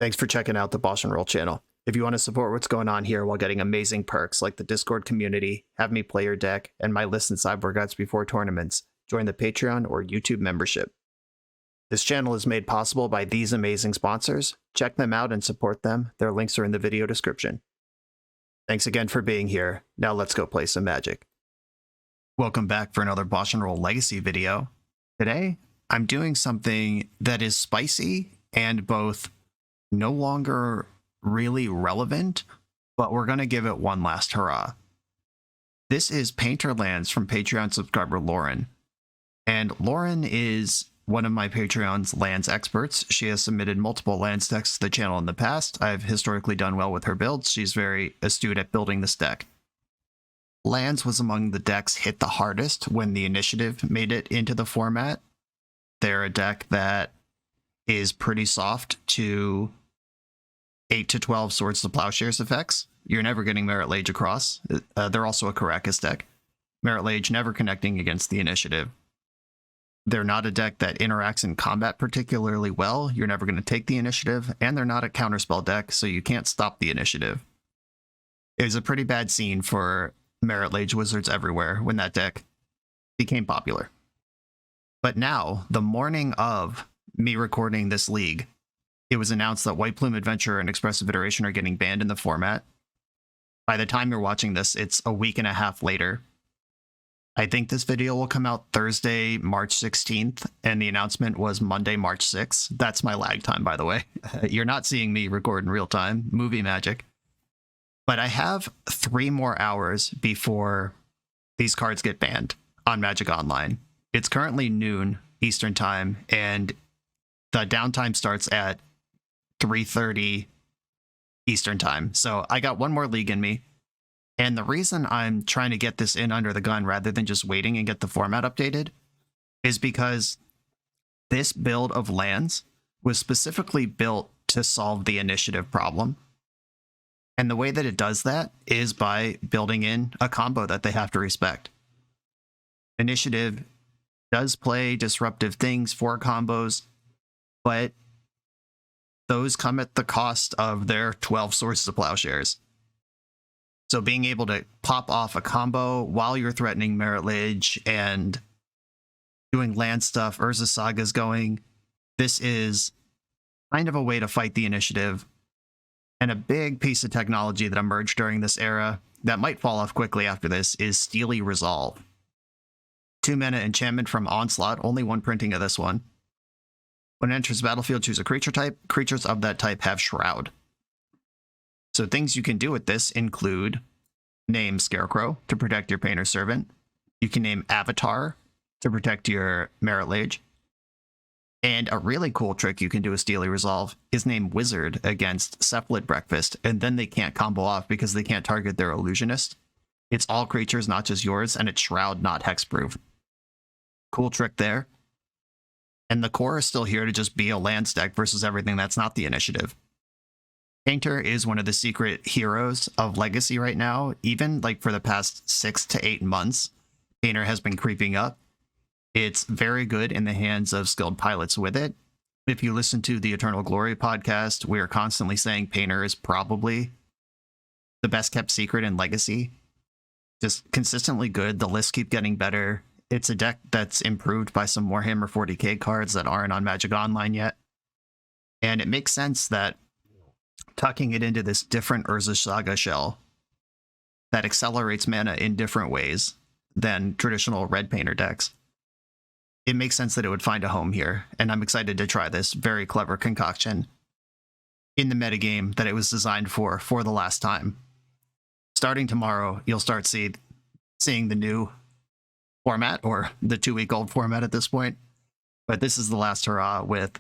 Thanks for checking out the BoshNRoll channel. If you want to support what's going on here while getting amazing perks like the Discord community, have me play your deck, and my list and sideboard guides before tournaments, join the Patreon or YouTube membership. This channel is made possible by these amazing sponsors. Check them out and support them. Their links are in the video description. Thanks again for being here. Now let's go play some Magic. Welcome back for another BoshNRoll Legacy video. Today, I'm doing something that is spicy and both no longer really relevant, but we're going to give it one last hurrah. This is Painter Lands from Patreon subscriber Lauren. And Lauren is one of my Patreon's lands experts. She has submitted multiple lands decks to the channel in the past. I've historically done well with her builds. She's very astute at building this deck. Lands was among the decks hit the hardest when the initiative made it into the format. They're a deck that is pretty soft to 8 to 12 Swords to Plowshares effects. You're never getting Marit Lage across. They're also a Karakas deck. Marit Lage never connecting against the initiative. They're not a deck that interacts in combat particularly well. You're never going to take the initiative, and they're not a counterspell deck, so you can't stop the initiative. It was a pretty bad scene for Marit Lage wizards everywhere when that deck became popular. But now, the morning of me recording this league, it was announced that White Plume Adventure and Expressive Iteration are getting banned in the format. By the time you're watching this, it's a week and a half later. I think this video will come out Thursday, March 16th, and the announcement was Monday, March 6th. That's my lag time, by the way. You're not seeing me record in real time, movie magic. But I have 3 more hours before these cards get banned on Magic Online. It's currently noon Eastern time, and the downtime starts at 3:30 Eastern time. So I got one more league in me. And the reason I'm trying to get this in under the gun rather than just waiting and get the format updated is because this build of lands was specifically built to solve the initiative problem. And the way that it does that is by building in a combo that they have to respect. Initiative does play disruptive things for combos, but those come at the cost of their 12 Swords to Plowshares. So being able to pop off a combo while you're threatening Marit Lage and doing land stuff, Urza Saga's going, this is kind of a way to fight the initiative. And a big piece of technology that emerged during this era that might fall off quickly after this is Steely Resolve. 2-mana enchantment from Onslaught, only one printing of this one. When it enters the battlefield, choose a creature type. Creatures of that type have Shroud. So things you can do with this include name Scarecrow to protect your Painter Servant. You can name Avatar to protect your Marit Lage. And a really cool trick you can do with Steely Resolve is name Wizard against Cephalid Breakfast, and then they can't combo off because they can't target their Illusionist. It's all creatures, not just yours, and it's Shroud, not Hexproof. Cool trick there. And the core is still here to just be a lands deck versus everything that's not the initiative. Painter is one of the secret heroes of Legacy right now. Even like for the past 6 to 8 months, Painter has been creeping up. It's very good in the hands of skilled pilots with it. If you listen to the Eternal Glory podcast, we are constantly saying Painter is probably the best kept secret in Legacy. Just consistently good. The lists keep getting better. It's a deck that's improved by some Warhammer 40k cards that aren't on Magic Online yet. And it makes sense that tucking it into this different Urza Saga shell that accelerates mana in different ways than traditional red Painter decks, it makes sense that it would find a home here, and I'm excited to try this very clever concoction in the metagame that it was designed for the last time. Starting tomorrow, you'll start seeing the new format, or the 2-week-old format at this point, but this is the last hurrah with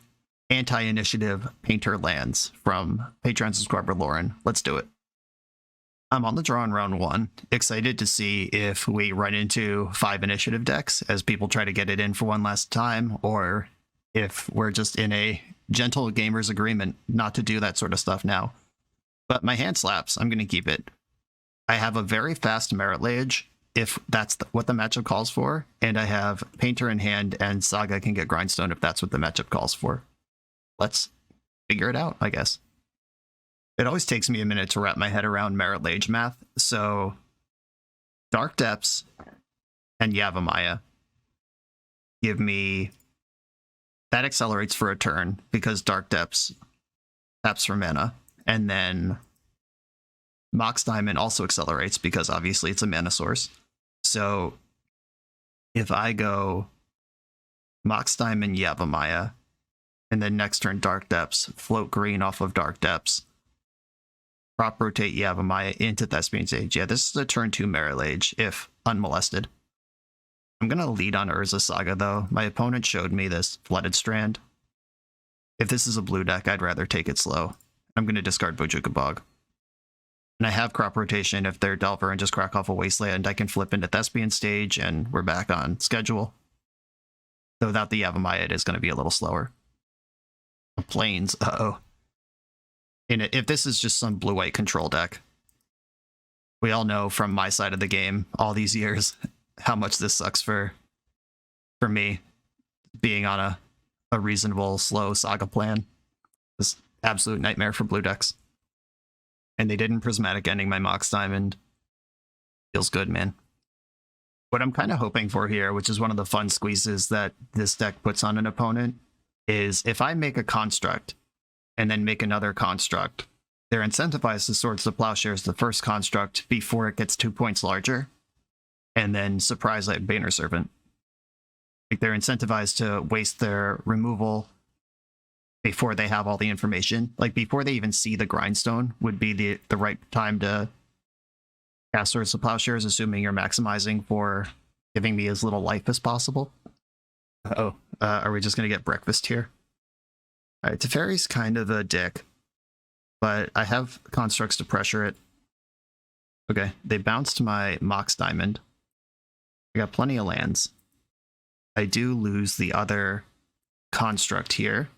Anti-Initiative Painter Lands from Patreon subscriber Lauren. Let's do it. I'm on the draw in round 1, excited to see if we run into 5 initiative decks as people try to get it in for one last time, or if we're just in a gentle gamer's agreement not to do that sort of stuff now. But my hand slaps, I'm going to keep it. I have a very fast Marit Lage, if that's what the matchup calls for, and I have Painter in hand, and Saga can get Grindstone if that's what the matchup calls for. Let's figure it out, I guess. It always takes me a minute to wrap my head around Marit Lage math. So Dark Depths and Yavimaya give me... That accelerates for a turn because Dark Depths taps for mana. And then Mox Diamond also accelerates because obviously it's a mana source. So if I go Mox Diamond, Yavimaya, and then next turn Dark Depths, float green off of Dark Depths, prop rotate Yavimaya into Thespian Sage. Yeah, this is a turn 2 Marit Lage, if unmolested. I'm going to lead on Urza Saga, though. My opponent showed me this Flooded Strand. If this is a blue deck, I'd rather take it slow. I'm going to discard Bojuka Bog. And I have crop rotation. If they're Delver and just crack off a Wasteland, I can flip into Thespian Stage, and we're back on schedule. Though without the Yavimaya, it is going to be a little slower. Plains, uh-oh. If this is just some blue-white control deck, we all know from my side of the game all these years how much this sucks for me, being on a reasonable, slow Saga plan. This absolute nightmare for blue decks. And they didn't Prismatic Ending my Mox Diamond. Feels good, man. What I'm kind of hoping for here, which is one of the fun squeezes that this deck puts on an opponent, is if I make a construct and then make another construct, they're incentivized to Swords to Plowshares the first construct before it gets 2 points larger, and then surprise like Banner Servant. Like they're incentivized to waste their removal before they have all the information. Like before they even see the Grindstone would be the right time to cast Swords to Plowshares, assuming you're maximizing for giving me as little life as possible. Are we just going to get breakfast here? All right, Teferi's kind of a dick, but I have constructs to pressure it. Okay, they bounced my Mox Diamond. I got plenty of lands. I do lose the other construct here,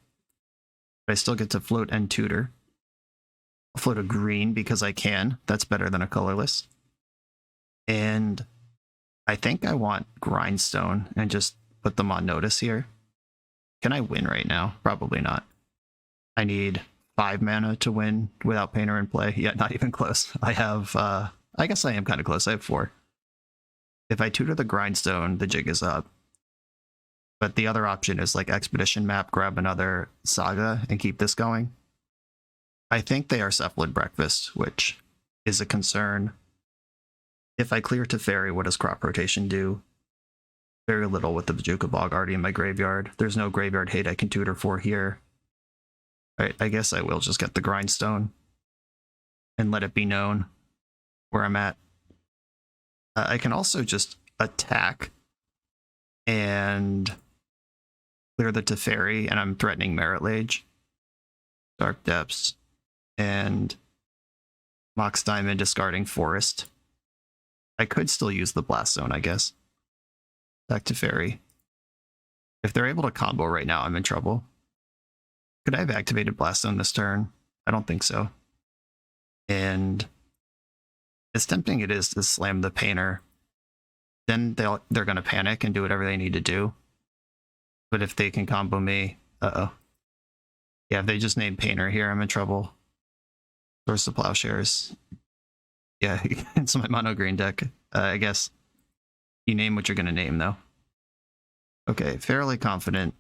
but I still get to float and tutor. I'll float a green because I can. That's better than a colorless. And I think I want Grindstone and just put them on notice here. Can I win right now? Probably not. I need 5 mana to win without Painter in play. Yeah, not even close. I have, I guess I am kind of close. I have 4. If I tutor the Grindstone, the jig is up. But the other option is like Expedition Map, grab another Saga, and keep this going. I think they are Cephalid Breakfast, which is a concern. If I clear Teferi, what does crop rotation do? Very little with the Bojuka Bog already in my graveyard. There's no graveyard hate I can tutor for here. Alright, I guess I will just get the Grindstone and let it be known where I'm at. I can also just attack and clear the Teferi, and I'm threatening Marit Lage, Dark Depths, and Mox Diamond discarding Forest. I could still use the Blast Zone, I guess. Back to Teferi. If they're able to combo right now, I'm in trouble. Could I have activated Blast Zone this turn? I don't think so. And as tempting it is to slam the Painter, then they're going to panic and do whatever they need to do. But if they can combo me, uh-oh. Yeah, if they just name Painter here, I'm in trouble. Swords to Plowshares. Yeah, it's my mono green deck. I guess you name what you're going to name, though. Okay, fairly confident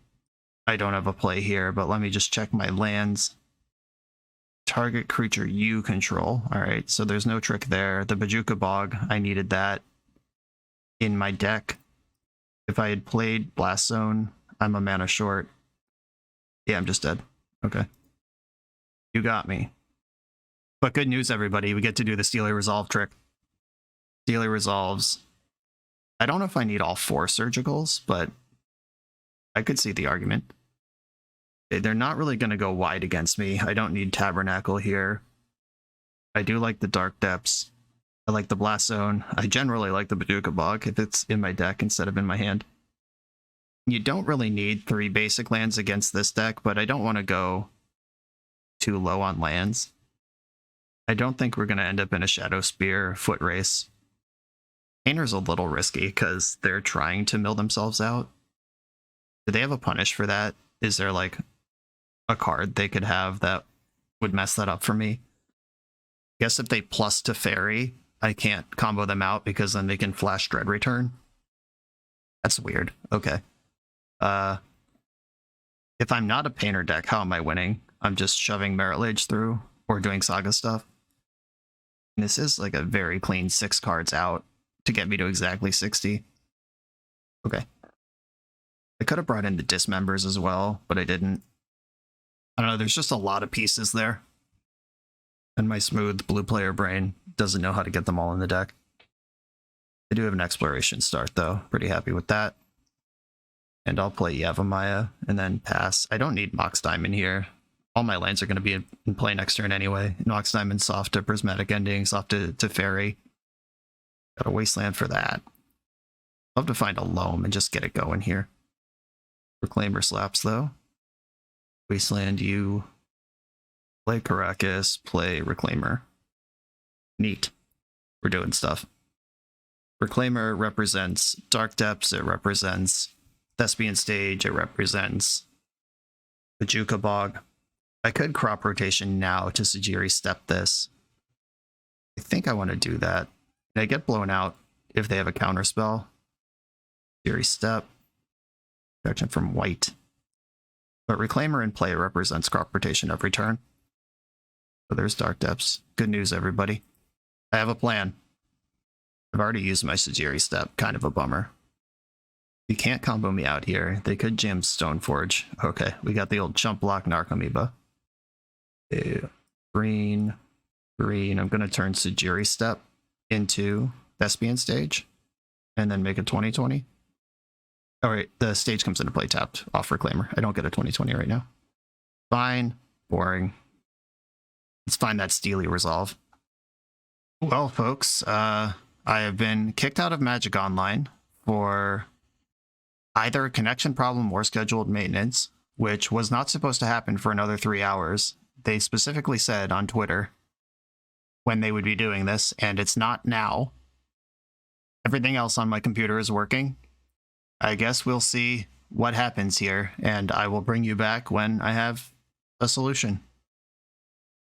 I don't have a play here, but let me just check my lands. Target creature you control. Alright, so there's no trick there. The Bojuka Bog, I needed that in my deck. If I had played Blast Zone, I'm a mana short. Yeah, I'm just dead. Okay. You got me. But good news, everybody. We get to do the Steely Resolve trick. Steely Resolves. I don't know if I need all 4 Surgicals, but I could see the argument. They're not really going to go wide against me. I don't need Tabernacle here. I do like the Dark Depths. I like the Blast Zone. I generally like the Bojuka Bog if it's in my deck instead of in my hand. You don't really need 3 basic lands against this deck, but I don't want to go too low on lands. I don't think we're going to end up in a Shadow Spear foot race. Painter's a little risky because they're trying to mill themselves out. Do they have a punish for that? Is there like a card they could have that would mess that up for me? Guess if they plus to fairy, I can't combo them out because then they can flash Dread Return. That's weird. Okay. If I'm not a painter deck, how am I winning? I'm just shoving Marit Lage through or doing Saga stuff. And this is like a very clean 6 cards out to get me to exactly 60. Okay. I could have brought in the Dismembers as well, but I didn't. I don't know, there's just a lot of pieces there. And my smooth blue player brain doesn't know how to get them all in the deck. I do have an Exploration start, though. Pretty happy with that. And I'll play Yavimaya and then pass. I don't need Mox Diamond here. All my lands are going to be in play next turn anyway. Mox Diamond, soft to Prismatic Ending, soft to Fairy. Got a Wasteland for that. Love to find a Loam and just get it going here. Reclaimer slaps, though. Wasteland, you play Caracas, play Reclaimer. Neat. We're doing stuff. Reclaimer represents Dark Depths, it represents Thespian Stage, it represents Bajuka Bog. I could crop rotation now to Sejiri Step this. I think I want to do that. And I get blown out if they have a counter spell. Sejiri Step. Protection from white. But Reclaimer in play represents crop rotation every turn. So there's Dark Depths. Good news, everybody. I have a plan. I've already used my Sejiri Step. Kind of a bummer. You can't combo me out here. They could jam Stoneforge. Okay, we got the old chump block Narcomoeba. Green. I'm going to turn Sejiri Step into Thespian Stage. And then make a 20/20. Alright, the stage comes into play tapped off Reclaimer. I don't get a 20/20 right now. Fine. Boring. Let's find that Steely Resolve. Well, folks, I have been kicked out of Magic Online for either a connection problem or scheduled maintenance, which was not supposed to happen for another 3 hours. They specifically said on Twitter when they would be doing this, and it's not now. Everything else on my computer is working. I guess we'll see what happens here, and I will bring you back when I have a solution.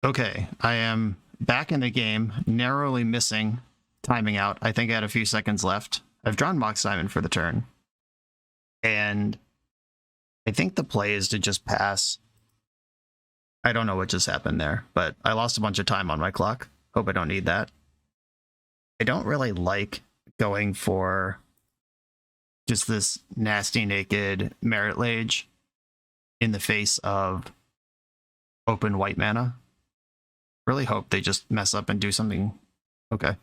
Okay, I am back in the game, narrowly missing timing out. I think I had a few seconds left. I've drawn Mox Diamond for the turn. And I think the play is to just pass. I don't know what just happened there, but I lost a bunch of time on my clock. Hope I don't need that. I don't really like going for just this nasty naked Marit Lage in the face of open white mana. Really hope they just mess up and do something. Okay.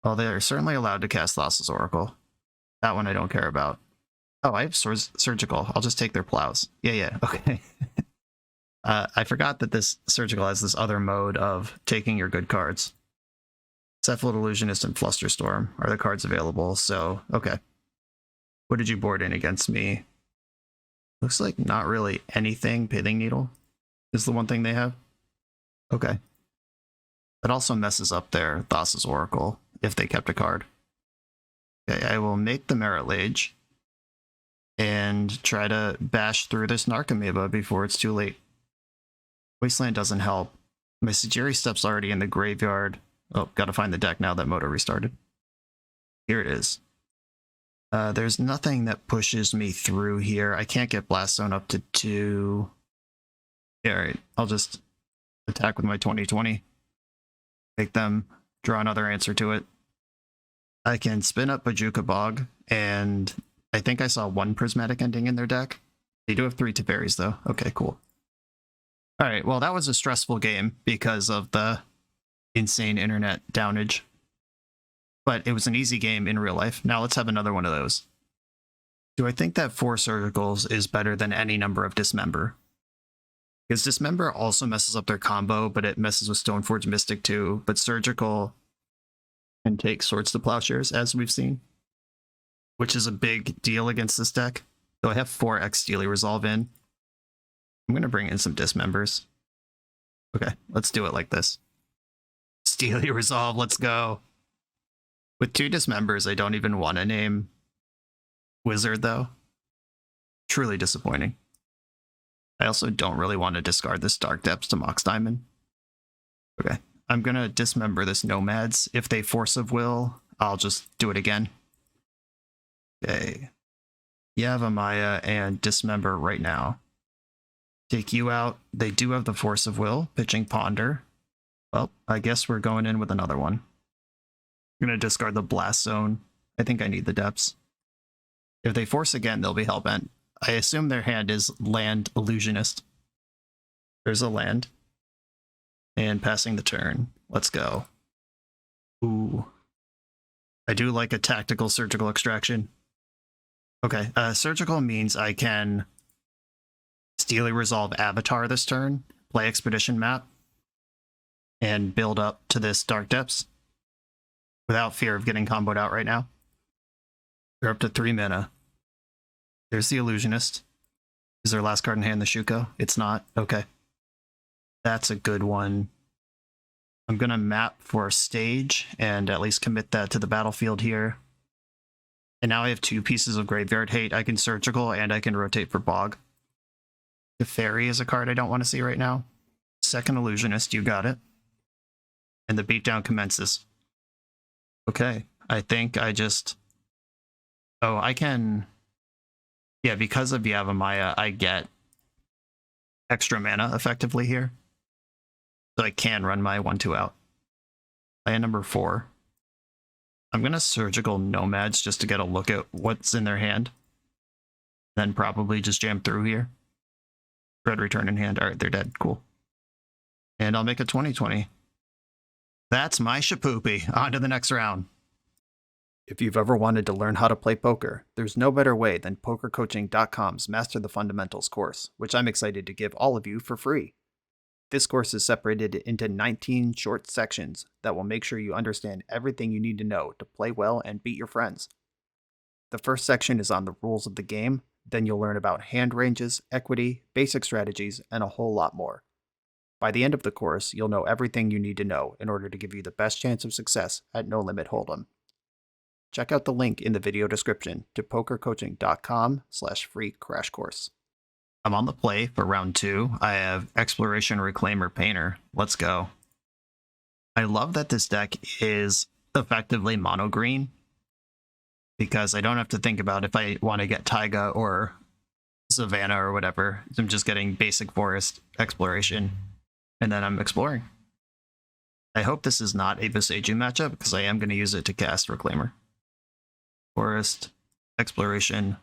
Well, they're certainly allowed to cast Thassa's Oracle. That one I don't care about. Oh, I have Surgical. I'll just take their plows. Yeah, okay. I forgot that this Surgical has this other mode of taking your good cards. Cephalid Illusionist and Flusterstorm are the cards available, so, okay. What did you board in against me? Looks like not really anything. Pithing Needle is the one thing they have. Okay. That also messes up their Thassa's Oracle if they kept a card. Okay, I will make the Marit Lage and try to bash through this Narcomoeba before it's too late. Wasteland doesn't help. My Sejiri Step's already in the graveyard. Oh, gotta find the deck now that Moto restarted. Here it is. There's nothing that pushes me through here. I can't get Blast Zone up to 2. Yeah, alright. I'll just attack with my 20/20. Make them draw another answer to it. I can spin up Bajuka Bog, and I think I saw 1 Prismatic Ending in their deck. They do have 3 Teferis, though. Okay, cool. Alright, well, that was a stressful game because of the insane internet downage. But it was an easy game in real life. Now let's have another one of those. Do I think that 4 Surgicals is better than any number of Dismember? Because Dismember also messes up their combo, but it messes with Stoneforge Mystic too. But Surgical can take Swords to Plowshares, as we've seen, which is a big deal against this deck. So I have 4x Steely Resolve in. I'm going to bring in some Dismembers. Okay, let's do it like this. Steely Resolve, let's go. With 2 Dismembers, I don't even want to name Wizard, though. Truly disappointing. I also don't really want to discard this Dark Depths to Mox Diamond. Okay, I'm gonna dismember this Nomads. If they Force of Will, I'll just do it again. Okay. Yavimaya and dismember right now. Take you out. They do have the Force of Will, pitching Ponder. Well, I guess we're going in with another one. I'm gonna discard the Blast Zone. I think I need the depths. If they force again, they'll be Hellbent. I assume their hand is Land Illusionist. There's a land. And passing the turn. Let's go. Ooh. I do like a tactical surgical extraction. Okay, surgical means I can Steely Resolve Avatar this turn, play Expedition Map, and build up to this Dark Depths without fear of getting comboed out right now. They're up to 3 mana. There's the Illusionist. Is their last card in hand the Shuko? It's not. Okay. That's a good one. I'm going to map for stage and at least commit that to the battlefield here. And now I have 2 pieces of Graveyard Hate. I can Surgical and I can rotate for Bog. The Fairy is a card I don't want to see right now. Second Illusionist, you got it. And the beatdown commences. Okay, I think I just... Oh, I can... Yeah, because of Yavimaya, I get extra mana effectively here. So I can run my 1-2 out. Land number 4. I'm going to Surgical Nomads just to get a look at what's in their hand. Then probably just jam through here. Red return in hand. Alright, they're dead. Cool. And I'll make a 20/20. That's my shapoopy. On to the next round. If you've ever wanted to learn how to play poker, there's no better way than PokerCoaching.com's Master the Fundamentals course, which I'm excited to give all of you for free. This course is separated into 19 short sections that will make sure you understand everything you need to know to play well and beat your friends. The first section is on the rules of the game, then you'll learn about hand ranges, equity, basic strategies, and a whole lot more. By the end of the course, you'll know everything you need to know in order to give you the best chance of success at No Limit Hold'em. Check out the link in the video description to PokerCoaching.com/free crash course. I'm on the play for round 2. I have Exploration, Reclaimer, Painter. Let's go. I love that this deck is effectively mono green because I don't have to think about if I want to get Taiga or Savannah or whatever. I'm just getting basic forest exploration and then I'm exploring. I hope this is not a Viseju matchup because I am going to use it to cast Reclaimer. Forest, exploration.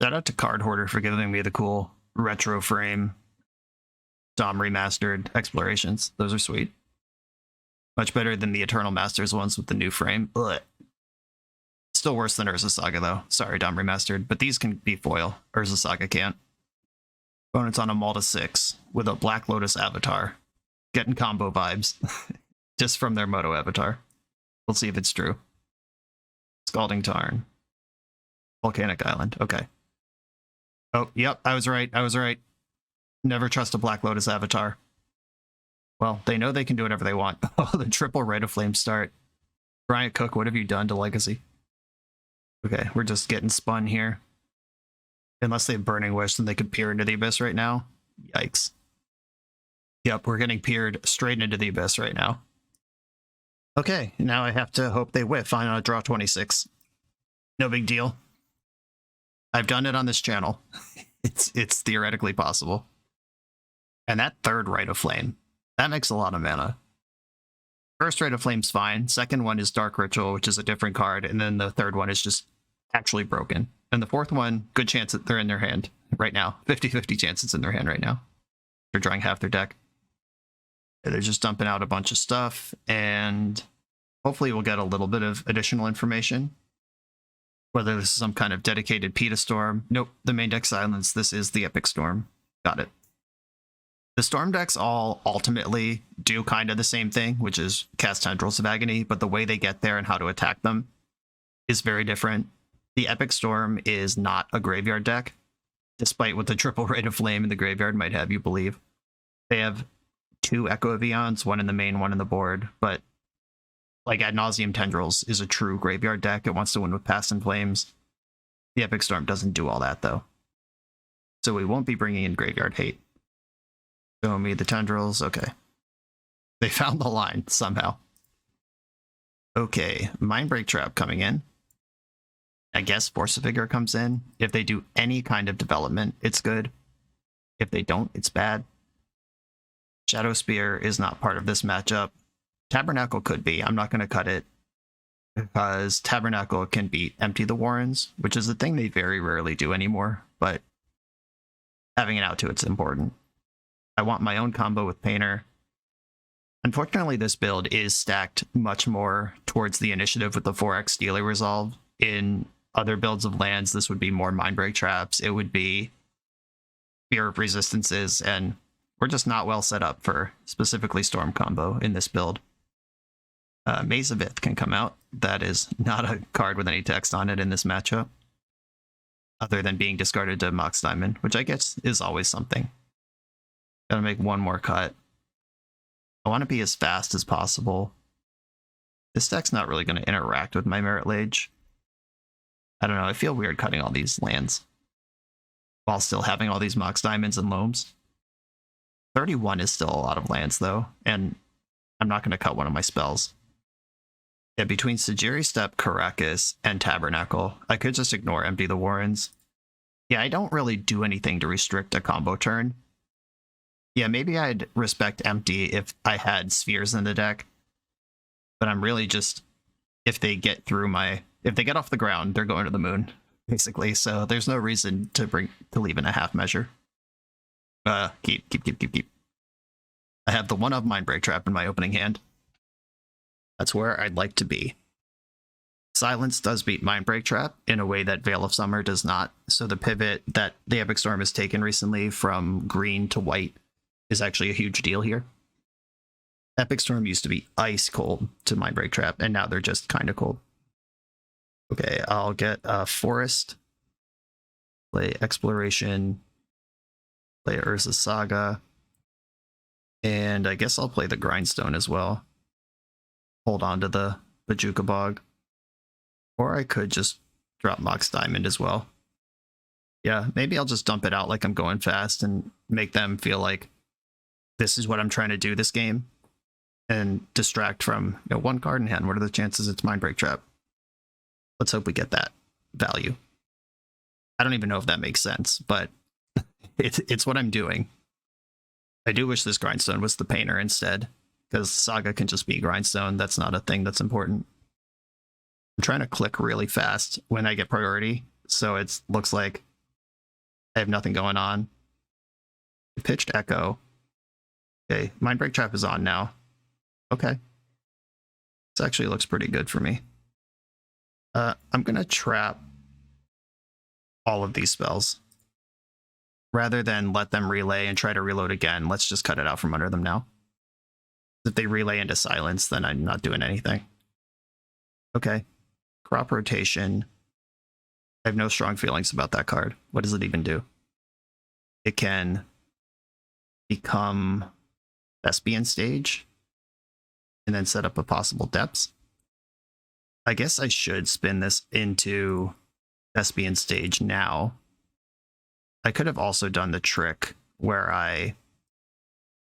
Shout out to Card Hoarder for giving me the cool retro frame Dom remastered explorations. Those are sweet. Much better than the Eternal Masters ones with the new frame. Ugh. Still worse than Urza Saga though. Sorry, Dom remastered, but these can be foil. Urza Saga can't. Opponent's on a Malta 6 with a Black Lotus avatar. Getting combo vibes. Just from their Moto avatar. We'll see if it's true. Scalding Tarn. Volcanic Island. Okay. Oh, yep, I was right. I was right. Never trust a Black Lotus avatar. Well, they know they can do whatever they want. Oh, the triple Rite of Flame start. Bryant Cook, what have you done to Legacy? Okay, we're just getting spun here. Unless they have Burning Wish, then they could peer into the Abyss right now. Yikes. Yep, we're getting peered straight into the Abyss right now. Okay, now I have to hope they whiff on a draw 26. No big deal. I've done it on this channel. It's theoretically possible. And that third Rite of Flame, that makes a lot of mana. First Rite of Flame's fine. Second one is Dark Ritual, which is a different card. And then the third one is just actually broken. And the fourth one, good chance that they're in their hand right now. 50-50 chance it's in their hand right now. They're drawing half their deck. They're just dumping out a bunch of stuff. And hopefully we'll get a little bit of additional information. Whether this is some kind of dedicated Peta Storm. Nope, the main deck silence. This is the Epic Storm. Got it. The Storm decks all ultimately do kind of the same thing, which is cast Tendrils of Agony, but the way they get there and how to attack them is very different. The Epic Storm is not a graveyard deck, despite what the triple Rite of Flame in the graveyard might have you believe. They have 2 Echo Avions, one in the main, one in the board, but like Ad Nauseam Tendrils is a true graveyard deck. It wants to win with Past in Flames. The Epic Storm doesn't do all that, though. So we won't be bringing in Graveyard Hate. Show me the Tendrils. Okay. They found the line somehow. Okay, Mindbreak Trap coming in. I guess Force of Vigor comes in. If they do any kind of development, it's good. If they don't, it's bad. Shadow Spear is not part of this matchup. Tabernacle could be. I'm not going to cut it because Tabernacle can beat Empty the Warrens, which is a thing they very rarely do anymore, but having it out to it's important. I want my own combo with Painter. Unfortunately, this build is stacked much more towards the initiative with the 4x Dealer Resolve. In other builds of lands, this would be more Mindbreak Traps. It would be Fear of Resistances, and we're just not well set up for specifically Storm combo in this build. Maze of Ith can come out. That is not a card with any text on it in this matchup, other than being discarded to Mox Diamond, which I guess is always something. Gotta make one more cut. I want to be as fast as possible. This deck's not really going to interact with my Marit Lage. I don't know, I feel weird cutting all these lands while still having all these Mox Diamonds and Loams. 31 is still a lot of lands, though, and I'm not going to cut one of my spells. Yeah, between Sajiri Step, Caracas, and Tabernacle, I could just ignore Empty the Warrens. Yeah, I don't really do anything to restrict a combo turn. Yeah, maybe I'd respect Empty if I had spheres in the deck. But I'm really just, if they get off the ground, they're going to the moon, basically. So there's no reason to leave in a half measure. Keep. I have the one-of Mindbreak Trap in my opening hand. That's where I'd like to be. Silence does beat Mindbreak Trap in a way that Veil of Summer does not. So the pivot that the Epic Storm has taken recently from green to white is actually a huge deal here. Epic Storm used to be ice cold to Mindbreak Trap, and now they're just kind of cold. Okay, I'll get a Forest, play Exploration, play Urza Saga, and I guess I'll play the Grindstone as well. Hold on to the Bajuka Bog. Or I could just drop Mox Diamond as well. Yeah, maybe I'll just dump it out like I'm going fast and make them feel like this is what I'm trying to do this game, and distract from, one card in hand. What are the chances it's Mindbreak Trap? Let's hope we get that value. I don't even know if that makes sense, but it's what I'm doing. I do wish this Grindstone was the Painter instead, because Saga can just be Grindstone. That's not a thing that's important. I'm trying to click really fast when I get priority, so it looks like I have nothing going on. I pitched Echo. Okay, Mindbreak Trap is on now. Okay. This actually looks pretty good for me. I'm going to trap all of these spells. Rather than let them relay and try to reload again, let's just cut it out from under them now. If they relay into Silence, then I'm not doing anything. Okay. Crop Rotation. I have no strong feelings about that card. What does it even do? It can become Thespian Stage and then set up a possible Depths. I guess I should spin this into Thespian Stage now. I could have also done the trick where I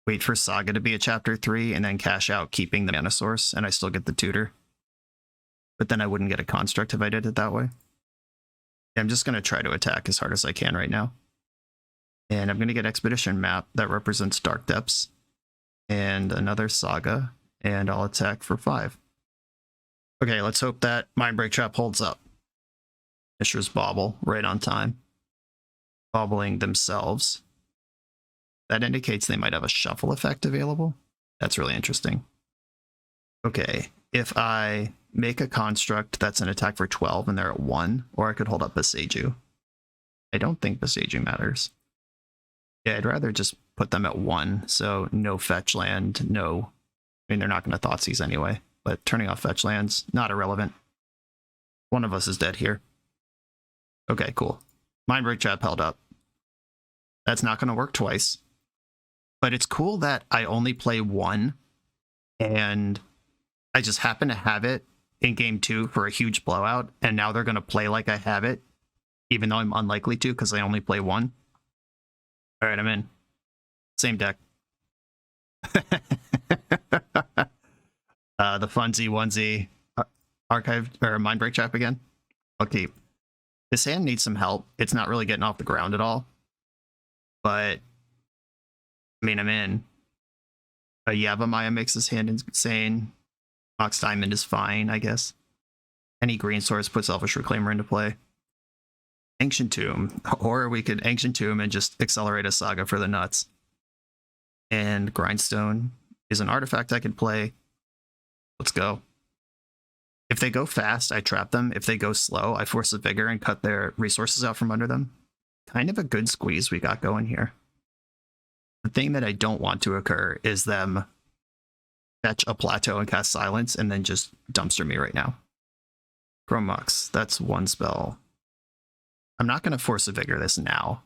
wait for Saga to be a Chapter 3 and then cash out keeping the mana source, and I still get the tutor. But then I wouldn't get a construct if I did it that way. I'm just going to try to attack as hard as I can right now. And I'm going to get Expedition Map that represents Dark Depths. And another Saga. And I'll attack for 5. Okay, let's hope that Mindbreak Trap holds up. Mishra's Bauble, right on time. Bobbling themselves. That indicates they might have a shuffle effect available. That's really interesting. Okay, if I make a construct that's an attack for 12 and they're at 1, or I could hold up Beseiju. I don't think Beseiju matters. Yeah, I'd rather just put them at 1, so no fetch land, no... I mean, they're not going to Thoughtseize anyway, but turning off fetch lands, not irrelevant. One of us is dead here. Okay, cool. Mindbreak Trap held up. That's not going to work twice. But it's cool that I only play 1, and I just happen to have it in game 2 for a huge blowout, and now they're going to play like I have it, even though I'm unlikely to because I only play 1. All right, I'm in. Same deck. the Funsy Onesie archive or Mindbreak Trap again. I'll keep. This hand needs some help. It's not really getting off the ground at all. But I mean, I'm in. Yavimaya makes this hand insane. Mox Diamond is fine, I guess. Any green source puts Elvish Reclaimer into play. Ancient Tomb. Or we could Ancient Tomb and just accelerate a Saga for the nuts. And Grindstone is an artifact I could play. Let's go. If they go fast, I trap them. If they go slow, I force a Vigor and cut their resources out from under them. Kind of a good squeeze we got going here. The thing that I don't want to occur is them fetch a Plateau and cast Silence and then just dumpster me right now. Chrome Mox, that's one spell. I'm not going to force a Vigor this now.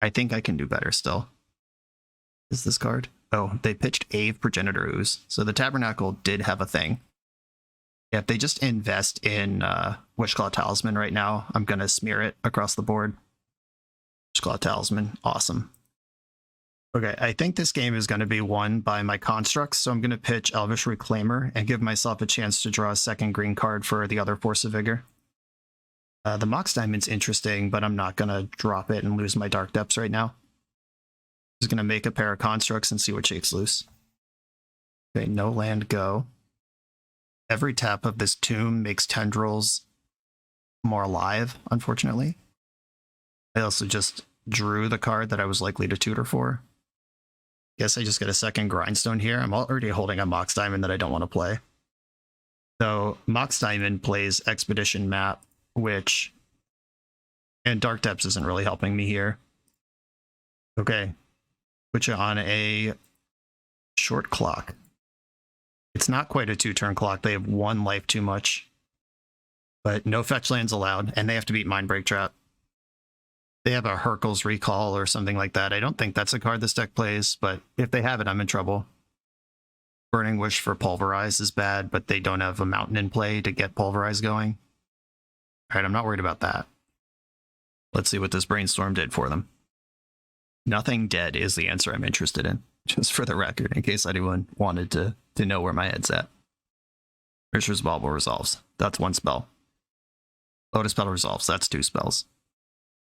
I think I can do better still. Is this card? Oh, they pitched Ave Progenitor Ooze, so the Tabernacle did have a thing. Yeah, if they just invest in Wishclaw Talisman right now, I'm going to smear it across the board. Wishclaw Talisman, awesome. Okay, I think this game is going to be won by my constructs, so I'm going to pitch Elvish Reclaimer and give myself a chance to draw a second green card for the other Force of Vigor. The Mox Diamond's interesting, but I'm not going to drop it and lose my Dark Depths right now. Just going to make a pair of constructs and see what shakes loose. Okay, no land, go. Every tap of this tomb makes tendrils more alive, unfortunately. I also just drew the card that I was likely to tutor for. Guess I just get a second Grindstone here. I'm already holding a Mox Diamond that I don't want to play. So Mox Diamond plays Expedition Map, which... and Dark Depths isn't really helping me here. Okay. Put you on a short clock. It's not quite a 2-turn clock. They have 1 life too much. But no fetch lands allowed, and they have to beat Mindbreak Trap. They have a Hercules Recall or something like that. I don't think that's a card this deck plays, but if they have it, I'm in trouble. Burning Wish for Pulverize is bad, but they don't have a Mountain in play to get Pulverize going. Alright, I'm not worried about that. Let's see what this Brainstorm did for them. Nothing dead is the answer I'm interested in, just for the record, in case anyone wanted to know where my head's at. Mishra's Bauble resolves. That's 1 spell. Lotus Petal resolves. That's 2 spells.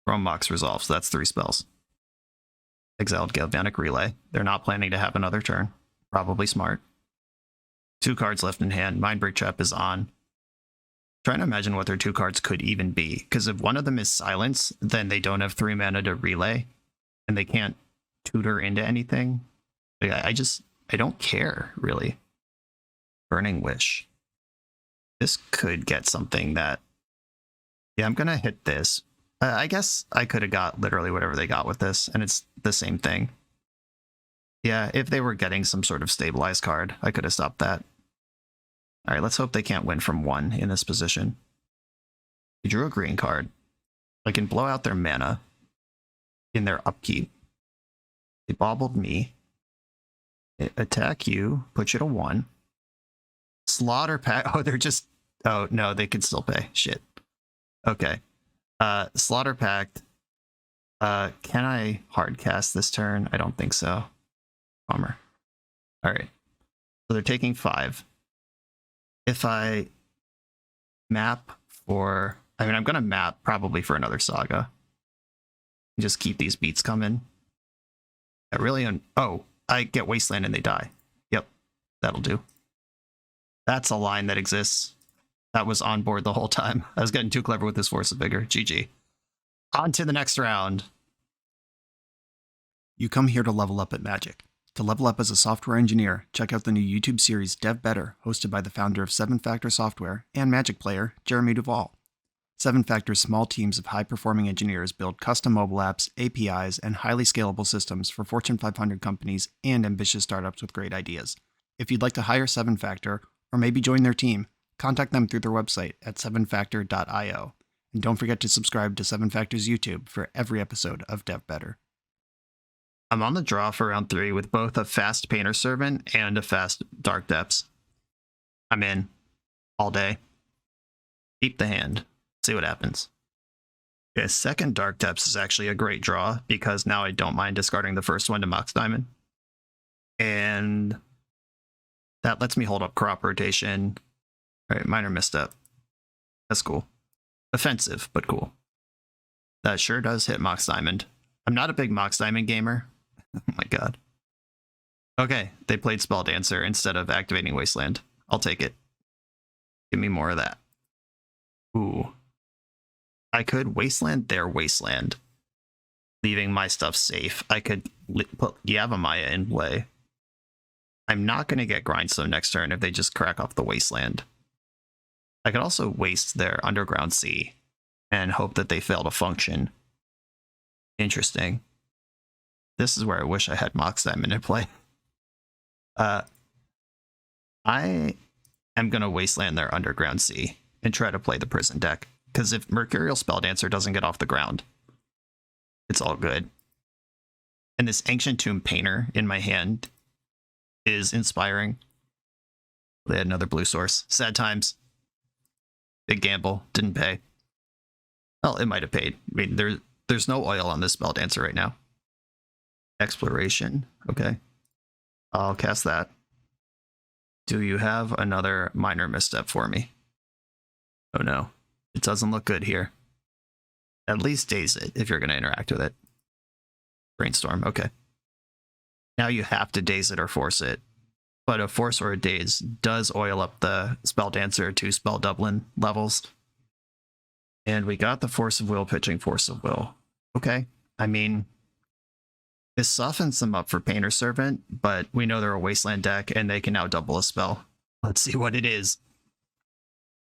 Chrome Mox resolves. That's 3 spells. Exiled Galvanic Relay. They're not planning to have another turn. Probably smart. 2 cards left in hand. Mindbreak Trap is on. Trying to imagine what their 2 cards could even be, because if one of them is Silence, then they don't have 3 mana to relay, and they can't tutor into anything. Like, I don't care, really. Burning Wish. This could get something that... yeah, I'm gonna hit this. I guess I could have got literally whatever they got with this, and it's the same thing. Yeah, if they were getting some sort of stabilized card, I could have stopped that. Alright, let's hope they can't win from 1 in this position. They drew a green card. I can blow out their mana in their upkeep. They bobbled me. Attack you, put you to 1. Slaughter Pact. Oh, they're just... oh, no, they can still pay. Shit. Okay. Slaughter Pact. Can I hardcast this turn? I don't think so. Bummer. Alright. So they're taking 5. If I map for... I mean, I'm going to map probably for another Saga. Just keep these beats coming. I really... oh, I get Wasteland and they die. Yep, that'll do. That's a line that exists. That was on board the whole time. I was getting too clever with this Force of Vigor. GG. On to the next round. You come here to level up at Magic. To level up as a software engineer, check out the new YouTube series Dev Better, hosted by the founder of 7-Factor Software and Magic player, Jeremy Duvall. 7-Factor's small teams of high-performing engineers build custom mobile apps, APIs, and highly scalable systems for Fortune 500 companies and ambitious startups with great ideas. If you'd like to hire 7-Factor, or maybe join their team, contact them through their website at 7factor.io. And don't forget to subscribe to 7-Factor's YouTube for every episode of Dev Better. I'm on the draw for round 3 with both a fast Painter Servant and a fast Dark Depths. I'm in. All day. Keep the hand. See what happens. Okay, second Dark Depths is actually a great draw, because now I don't mind discarding the first one to Mox Diamond. And That lets me hold up crop rotation. All right, minor misstep. That's cool. Offensive, but cool. That sure does hit Mox Diamond. I'm not a big Mox Diamond gamer. Oh my god. Okay, they played Spell Dancer instead of activating Wasteland. I'll take it. Give me more of that. Ooh. I could Wasteland their Wasteland, leaving my stuff safe. I could put Yavimaya in play. I'm not going to get Grindstone next turn if they just crack off the Wasteland. I could also waste their Underground Sea and hope that they fail to function. Interesting. This is where I wish I had Mox Diamond in play. I am going to Wasteland their Underground Sea and try to play the Prison deck. Because if Mercurial Spelldancer doesn't get off the ground, it's all good. And this Ancient Tomb Painter in my hand is inspiring. They had another blue source. Sad times. Big gamble. Didn't pay. Well, it might have paid. I mean, there's no oil on this Spelldancer right now. Exploration. Okay. I'll cast that. Do you have another minor misstep for me? Oh no. It doesn't look good here. At least daze it if you're going to interact with it. Brainstorm. Okay. Now you have to daze it or force it. But a force or a daze does oil up the Spelldancer to Spell Dublin levels. And we got the Force of Will pitching Force of Will. Okay. I mean, this softens them up for Painter Servant, but we know they're a Wasteland deck and they can now double a spell. Let's see what it is.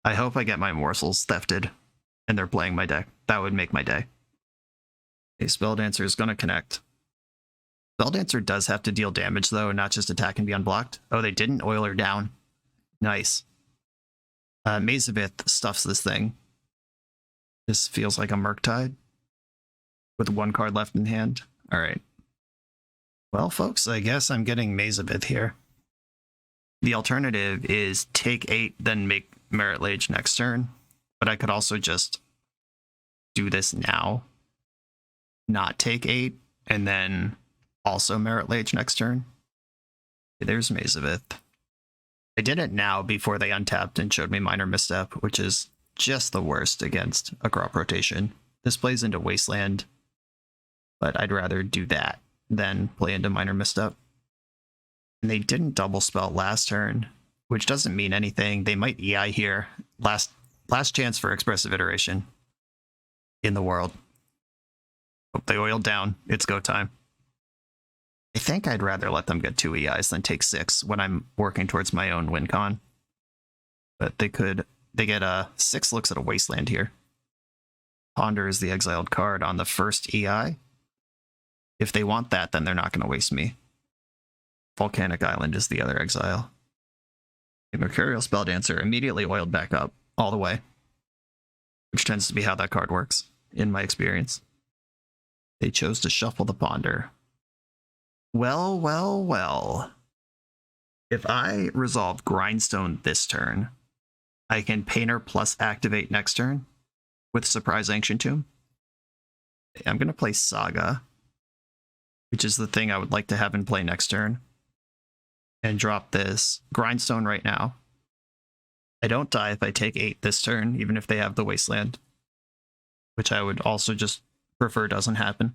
I hope I get my morsels thefted and they're playing my deck. That would make my day. A Spelldancer is going to connect. Spelldancer does have to deal damage, though, and not just attack and be unblocked. Oh, they didn't oil her down. Nice. Mazavith stuffs this thing. This feels like a Murktide with one card left in hand. All right. Well, folks, I guess I'm getting Mazavith here. The alternative is take 8, then make Marit Lage next turn. But I could also just do this now. Not take 8, and then also Marit Lage next turn. Okay, there's Mazavith. I did it now before they untapped and showed me minor misstep, which is just the worst against a crop rotation. This plays into Wasteland, but I'd rather do that than play into minor misstep. And they didn't double spell last turn, which doesn't mean anything. They might EI here. Last chance for expressive iteration in the world. Hope they oiled down. It's go time. I think I'd rather let them get 2 EIs than take 6 when I'm working towards my own win con. But they get 6 looks at a Wasteland here. Ponder is the exiled card on the first EI. If they want that, then they're not going to waste me. Volcanic Island is the other exile. The Mercurial Spelldancer immediately oiled back up, all the way. Which tends to be how that card works, in my experience. They chose to shuffle the Ponder. Well, well, well. If I resolve Grindstone this turn, I can Painter plus activate next turn with Surprise Ancient Tomb. I'm going to play Saga, which is the thing I would like to have in play next turn, and drop this Grindstone right now. I don't die if I take 8 this turn, even if they have the Wasteland, which I would also just prefer doesn't happen.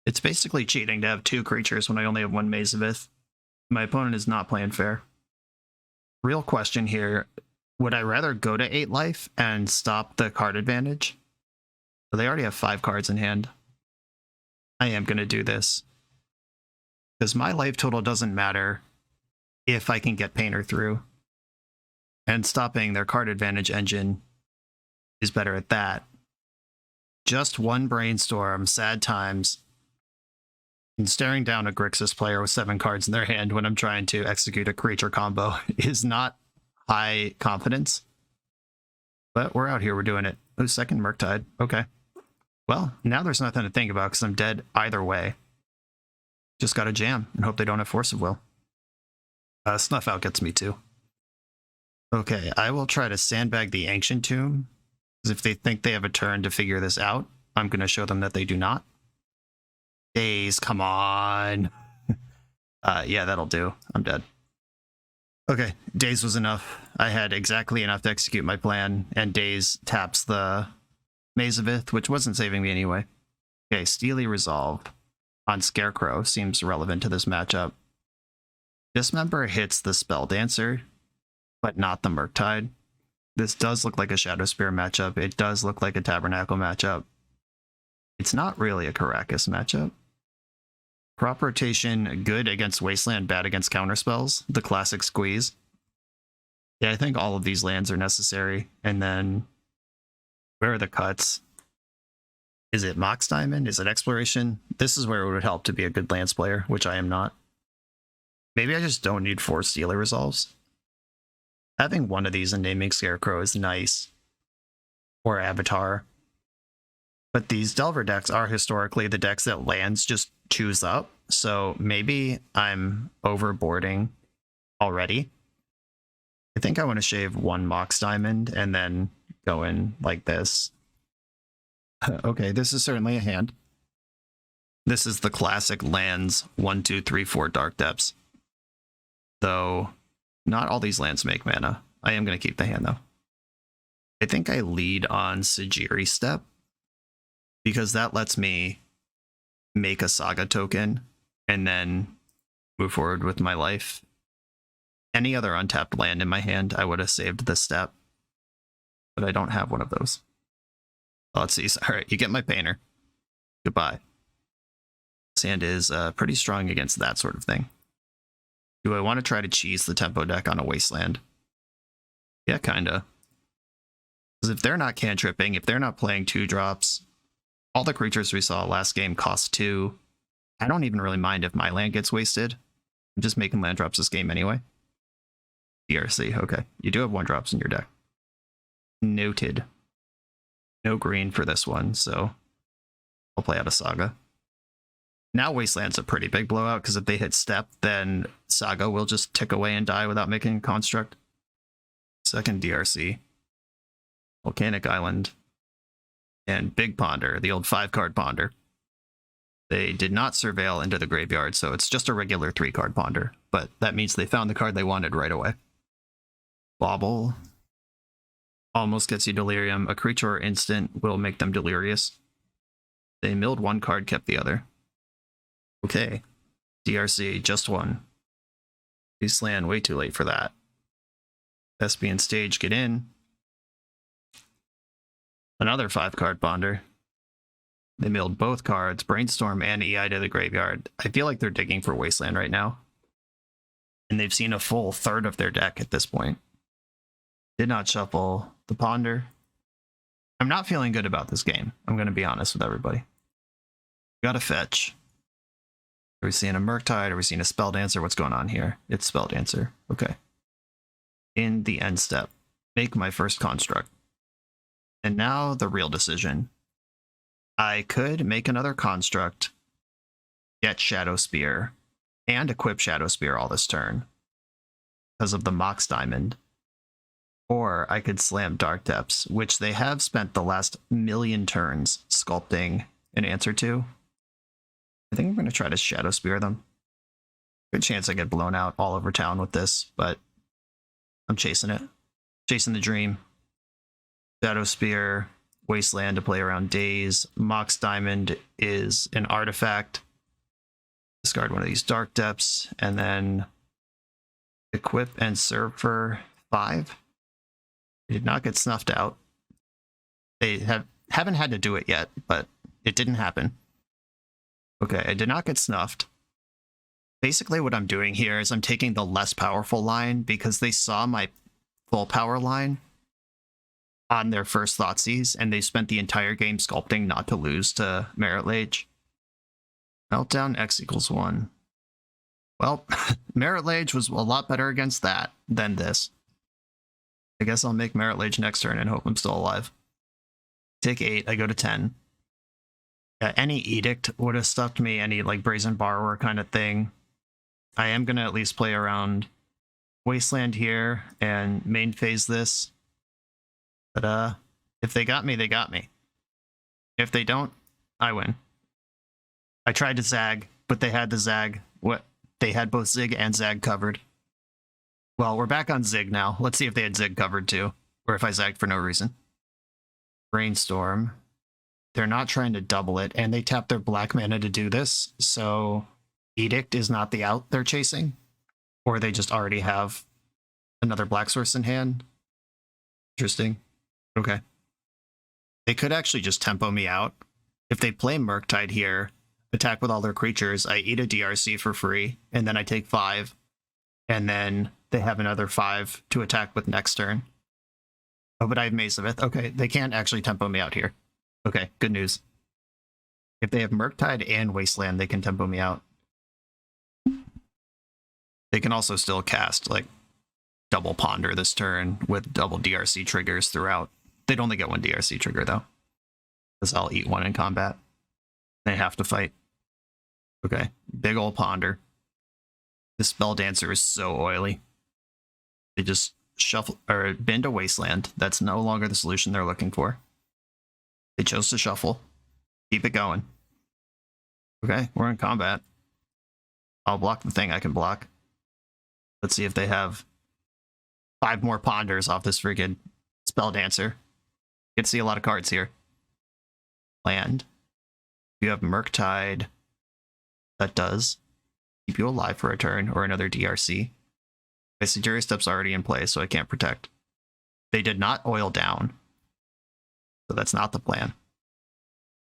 It's basically cheating to have 2 creatures when I only have 1 Mazavith. My opponent is not playing fair. Real question here, would I rather go to 8 life and stop the card advantage? So they already have 5 cards in hand. I am going to do this. Because my life total doesn't matter if I can get Painter through. And stopping their card advantage engine is better at that. Just 1 brainstorm, sad times. And staring down a Grixis player with 7 cards in their hand when I'm trying to execute a creature combo is not high confidence. But we're out here, we're doing it. Oh, second Murktide. Okay. Well, now there's nothing to think about because I'm dead either way. Just gotta jam and hope they don't have Force of Will. Snuff Out gets me too. Okay, I will try to sandbag the Ancient Tomb, because if they think they have a turn to figure this out, I'm going to show them that they do not. Daze, come on. Yeah, that'll do. I'm dead. Okay, Daze was enough. I had exactly enough to execute my plan, and Daze taps the Maze of Ith, which wasn't saving me anyway. Okay, Steely Resolve on Scarecrow seems relevant to this matchup. Dismember hits the Spell Dancer, but not the Murktide. This does look like a Shadow Spear matchup. It does look like a Tabernacle matchup. It's not really a Karakas matchup. Crop rotation, good against Wasteland, bad against counterspells. The classic squeeze. Yeah, I think all of these lands are necessary. And then, where are the cuts? Is it Mox Diamond? Is it Exploration? This is where it would help to be a good lands player, which I am not. Maybe I just don't need 4 Stealer Resolves. Having one of these and naming Scarecrow is nice. Or Avatar. But these Delver decks are historically the decks that lands just choose up. So maybe I'm overboarding already. I think I want to shave 1 Mox Diamond and then go in like this. Okay, this is certainly a hand. This is the classic lands 1, 2, 3, 4 Dark Depths. Though not all these lands make mana. I am going to keep the hand though. I think I lead on Sajiri Step, because that lets me make a Saga token and then move forward with my life. Any other untapped land in my hand, I would have saved this step, but I don't have one of those. Let's see. All right, you get my Painter. Goodbye. This hand is pretty strong against that sort of thing. Do I want to try to cheese the tempo deck on a Wasteland? Yeah, kinda. Because if they're not cantripping, if they're not playing 2-drops, all the creatures we saw last game cost 2. I don't even really mind if my land gets wasted. I'm just making land drops this game anyway. DRC, okay. You do have 1-drops in your deck. Noted. No green for this one, so I'll play out a Saga. Now Wasteland's a pretty big blowout, because if they hit Step, then Saga will just tick away and die without making a construct. Second DRC. Volcanic Island. And Big Ponder, the old 5-card Ponder. They did not surveil into the graveyard, so it's just a regular 3-card Ponder. But that means they found the card they wanted right away. Bobble. Almost gets you Delirium. A creature or instant will make them delirious. They milled 1 card, kept the other. Okay. DRC, just 1. Wasteland, way too late for that. Thespian Stage, get in. Another 5-card Ponder. They milled both cards, Brainstorm and EI to the graveyard. I feel like they're digging for Wasteland right now. And they've seen a full third of their deck at this point. Did not shuffle the Ponder. I'm not feeling good about this game. I'm going to be honest with everybody. Got a fetch. Are we seeing a Murktide? Are we seeing a Spell Dancer? What's going on here? It's Spell Dancer. Okay. In the end step, make my first construct. And now the real decision. I could make another construct, get Shadow Spear, and equip Shadow Spear all this turn because of the Mox Diamond. Or I could slam Dark Depths, which they have spent the last 1,000,000 turns sculpting an answer to. I think I'm going to try to Shadow Spear them. Good chance I get blown out all over town with this, but I'm chasing it. Chasing the dream. Shadow Spear, Wasteland to play around Daze. Mox Diamond is an artifact. Discard one of these Dark Depths, and then equip and serve for 5. It did not get snuffed out. They haven't had to do it yet, but it didn't happen. Okay, I did not get snuffed. Basically what I'm doing here is I'm taking the less powerful line because they saw my full power line on their first Thoughtseize, and they spent the entire game sculpting not to lose to Marit Lage. Meltdown X = 1. Well, Marit Lage was a lot better against that than this. I guess I'll make Marit Lage next turn and hope I'm still alive. Take 8, I go to 10. Any Edict would have stuffed me, any like Brazen Borrower kind of thing. I am going to at least play around Wasteland here and main phase this. But if they got me, they got me. If they don't, I win. I tried to zag, but they had the zag. What? They had both Zig and Zag covered. Well, we're back on Zig now. Let's see if they had Zig covered too, or if I zagged for no reason. Brainstorm. They're not trying to double it, and they tap their black mana to do this, so Edict is not the out they're chasing, or they just already have another black source in hand. Interesting. Okay. They could actually just tempo me out. If they play Murktide here, attack with all their creatures, I eat a DRC for free, and then I take 5, and then they have another 5 to attack with next turn. Oh, but I have Mazavith. Okay, they can't actually tempo me out here. Okay, good news. If they have Murktide and Wasteland, they can tempo me out. They can also still cast, like, double Ponder this turn with double DRC triggers throughout. They'd only get 1 DRC trigger, though, because I'll eat 1 in combat. They have to fight. Okay, big ol' Ponder. The Spell Dancer is so oily. They just shuffle or bend a Wasteland. That's no longer the solution they're looking for. They chose to shuffle. Keep it going. Okay, we're in combat. I'll block the thing I can block. Let's see if they have 5 more Ponders off this freaking Spell Dancer. You can see a lot of cards here. Land. You have Murktide. That does keep you alive for a turn or another DRC. My Sejiri Step's already in play, so I can't protect. They did not oil down, so that's not the plan.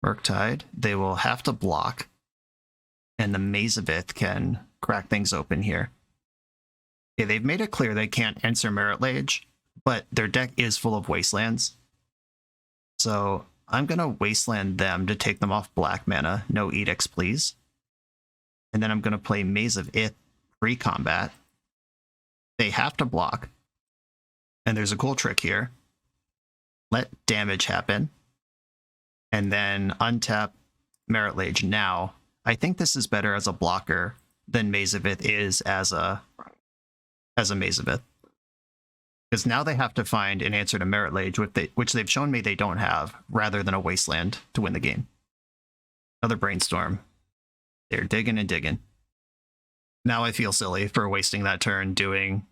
Murktide, they will have to block, and the Mazavith can crack things open here. Yeah, they've made it clear they can't answer Marit Lage, but their deck is full of Wastelands. So I'm going to Wasteland them to take them off black mana. No Edicts, please. And then I'm going to play Maze of Ith pre-combat. They have to block. And there's a cool trick here. Let damage happen. And then untap Marit Lage now. I think this is better as a blocker than Maze of Ith is as a Maze of Ith. Because now they have to find an answer to Marit Lage, which they've shown me they don't have, rather than a Wasteland to win the game. Another Brainstorm. They're digging and digging. Now I feel silly for wasting that turn doing,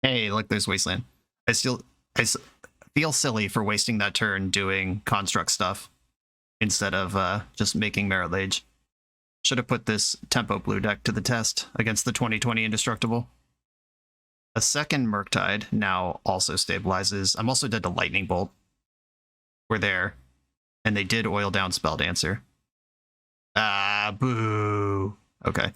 hey, look, there's Wasteland. I feel silly for wasting that turn doing construct stuff instead of just making Marit Lage. Should have put this tempo blue deck to the test against the 2020 Indestructible. A second Murktide now also stabilizes. I'm also dead to Lightning Bolt. We're there. And they did oil down Spell Dancer. Ah, boo. Okay.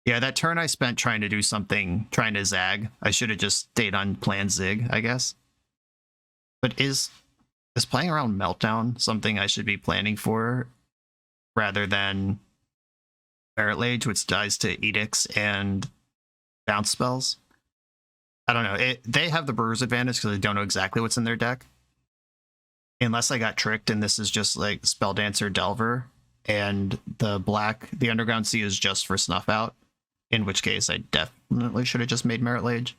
Yeah, that turn I spent trying to do something, trying to zag. I should have just stayed on plan Zig, I guess. But is playing around Meltdown something I should be planning for rather than Marit Lage, which dies to Edicts and bounce spells? I don't know. They have the Brewer's advantage because I don't know exactly what's in their deck. Unless I got tricked and this is just like Spell Dancer Delver and the Underground Sea is just for Snuff Out, in which case I definitely should have just made Marit Lage.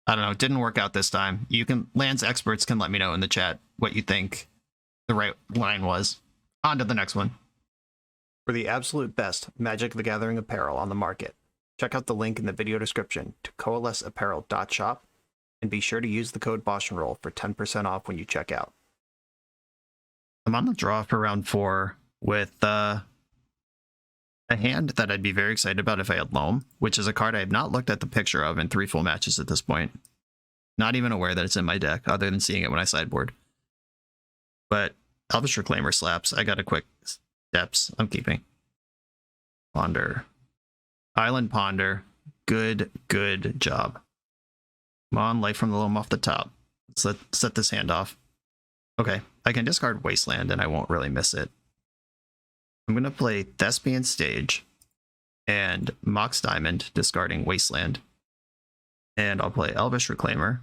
I don't know. It didn't work out this time. Lands experts can let me know in the chat what you think the right line was. On to the next one. For the absolute best Magic the Gathering apparel on the market, check out the link in the video description to coalesceapparel.shop and be sure to use the code BoshNRoll for 10% off when you check out. I'm on the draw for round 4 with a hand that I'd be very excited about if I had Loam, which is a card I have not looked at the picture of in 3 full matches at this point. Not even aware that it's in my deck, other than seeing it when I sideboard. But Elvish Reclaimer slaps. I got a quick steps I'm keeping. Ponder. Island Ponder. Good job. Come on, Light from the Loam off the top. Let's set this hand off. Okay, I can discard Wasteland and I won't really miss it. I'm going to play Thespian Stage and Mox Diamond, discarding Wasteland. And I'll play Elvish Reclaimer,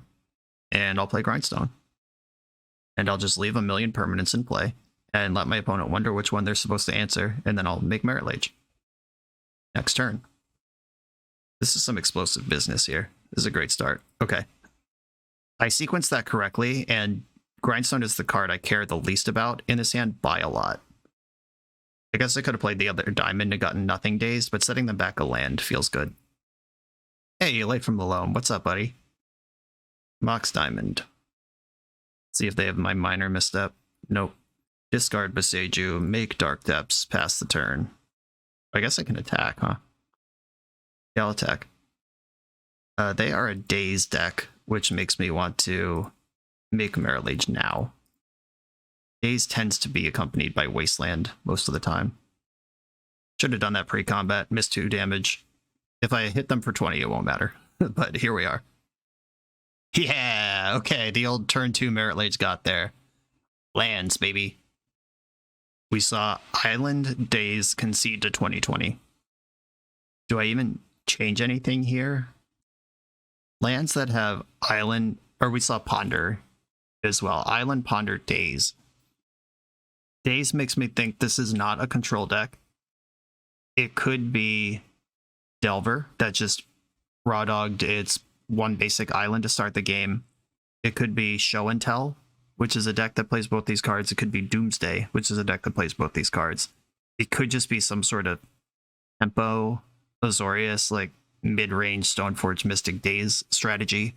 and I'll play Grindstone. And I'll just leave a million permanents in play, and let my opponent wonder which one they're supposed to answer, and then I'll make Marit Lage. Next turn. This is some explosive business here. This is a great start. Okay. I sequenced that correctly, and Grindstone is the card I care the least about in this hand by a lot. I guess I could have played the other diamond and gotten nothing dazed, but setting them back a land feels good. Hey, you late from the Loam. What's up, buddy? Mox Diamond. See if they have my minor misstep. Nope. Discard Beseju, make Dark Depths, pass the turn. I guess I can attack, huh? Yeah, I'll attack. They are a Daze deck, which makes me want to make Marit Lage now. Daze tends to be accompanied by Wasteland most of the time. Should have done that pre-combat, missed 2 damage. If I hit them for 20, it won't matter. But here we are. Yeah, okay, the old turn 2 Marit Lage got there. Lands, baby. We saw Island Daze concede to 2020. Do I even change anything here? Lands that have Island, or we saw Ponder as well. Island, Ponder, Daze. Daze makes me think this is not a control deck. It could be Delver that just raw dogged its 1 basic island to start the game. It could be Show and Tell, which is a deck that plays both these cards. It could be Doomsday, which is a deck that plays both these cards. It could just be some sort of Tempo, Azorius, like mid-range Stoneforge Mystic Daze strategy.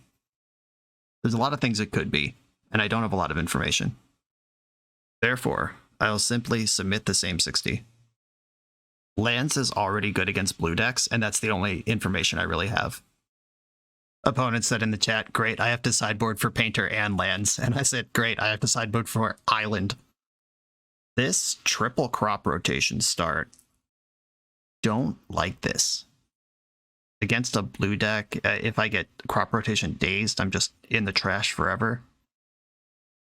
There's a lot of things it could be, and I don't have a lot of information. Therefore, I'll simply submit the same 60. Lands is already good against blue decks, and that's the only information I really have. Opponent said in the chat, great, I have to sideboard for Painter and Lands. And I said, great, I have to sideboard for Island. This triple crop rotation start, don't like this. Against a blue deck, if I get crop rotation dazed, I'm just in the trash forever.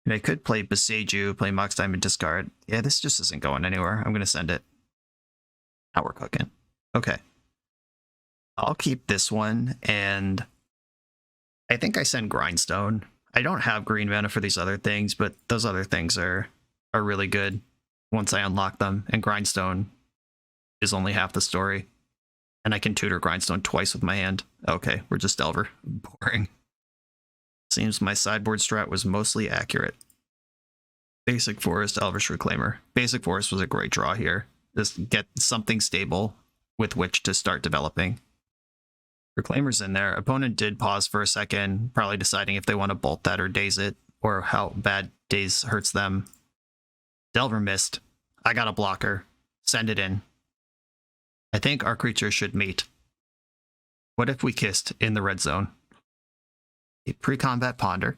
And I could play Beseju, play Mox Diamond, discard. Yeah, this just isn't going anywhere. I'm going to send it. Now we're cooking. Okay. I'll keep this one, and I think I send Grindstone. I don't have green mana for these other things, but those other things are really good once I unlock them, and Grindstone is only half the story. And I can tutor Grindstone twice with my hand. Okay, we're just Delver. Boring. Seems my sideboard strat was mostly accurate. Basic Forest, Elvish Reclaimer. Basic Forest was a great draw here. Just get something stable with which to start developing. Reclaimer's in there. Opponent did pause for a second, probably deciding if they want to bolt that or daze it, or how bad daze hurts them. Delver missed. I got a blocker. Send it in. I think our creatures should meet. What if we kissed in the red zone? A pre-combat Ponder.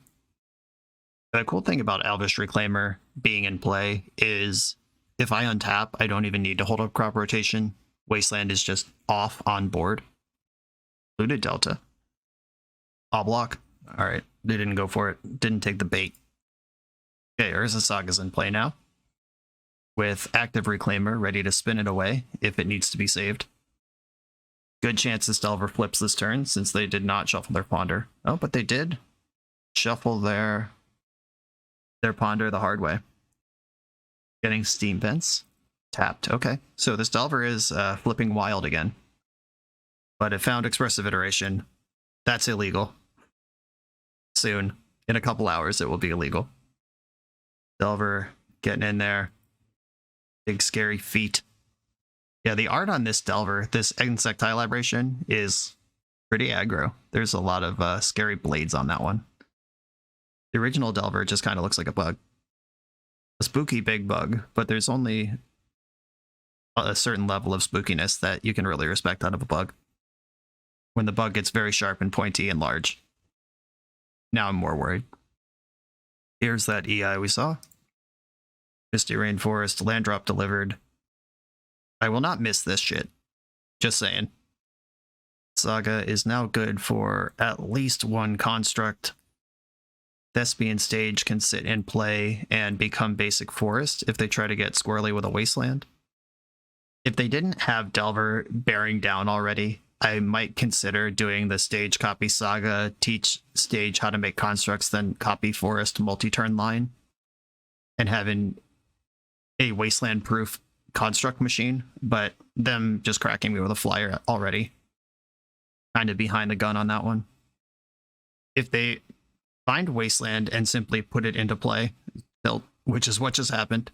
The cool thing about Elvish Reclaimer being in play is if I untap, I don't even need to hold up crop rotation. Wasteland is just off on board. Looted Delta. I'll block. Alright, they didn't go for it. Didn't take the bait. Okay, Urza Saga's in play now. With active Reclaimer ready to spin it away if it needs to be saved. Good chance this Delver flips this turn since they did not shuffle their Ponder. Oh, but they did shuffle their Ponder the hard way. Getting Steam Vents. Tapped. Okay, so this Delver is flipping wild again. But it found Expressive Iteration. That's illegal. Soon, in a couple hours, it will be illegal. Delver getting in there. Big scary feet. Yeah, the art on this Delver, this Insectile Libration, is pretty aggro. There's a lot of scary blades on that one. The original Delver just kind of looks like a bug. A spooky big bug, but there's only a certain level of spookiness that you can really respect out of a bug. When the bug gets very sharp and pointy and large. Now I'm more worried. Here's that EI we saw. Misty Rainforest, land drop delivered. I will not miss this shit. Just saying. Saga is now good for at least 1 construct. Thespian Stage can sit in play and become basic forest if they try to get squirrely with a wasteland. If they didn't have Delver bearing down already, I might consider doing the stage copy Saga, teach stage how to make constructs, then copy forest multi-turn line, and having a wasteland proof construct machine, but them just cracking me with a flyer already. Kind of behind the gun on that one. If they find wasteland and simply put it into play, which is what just happened,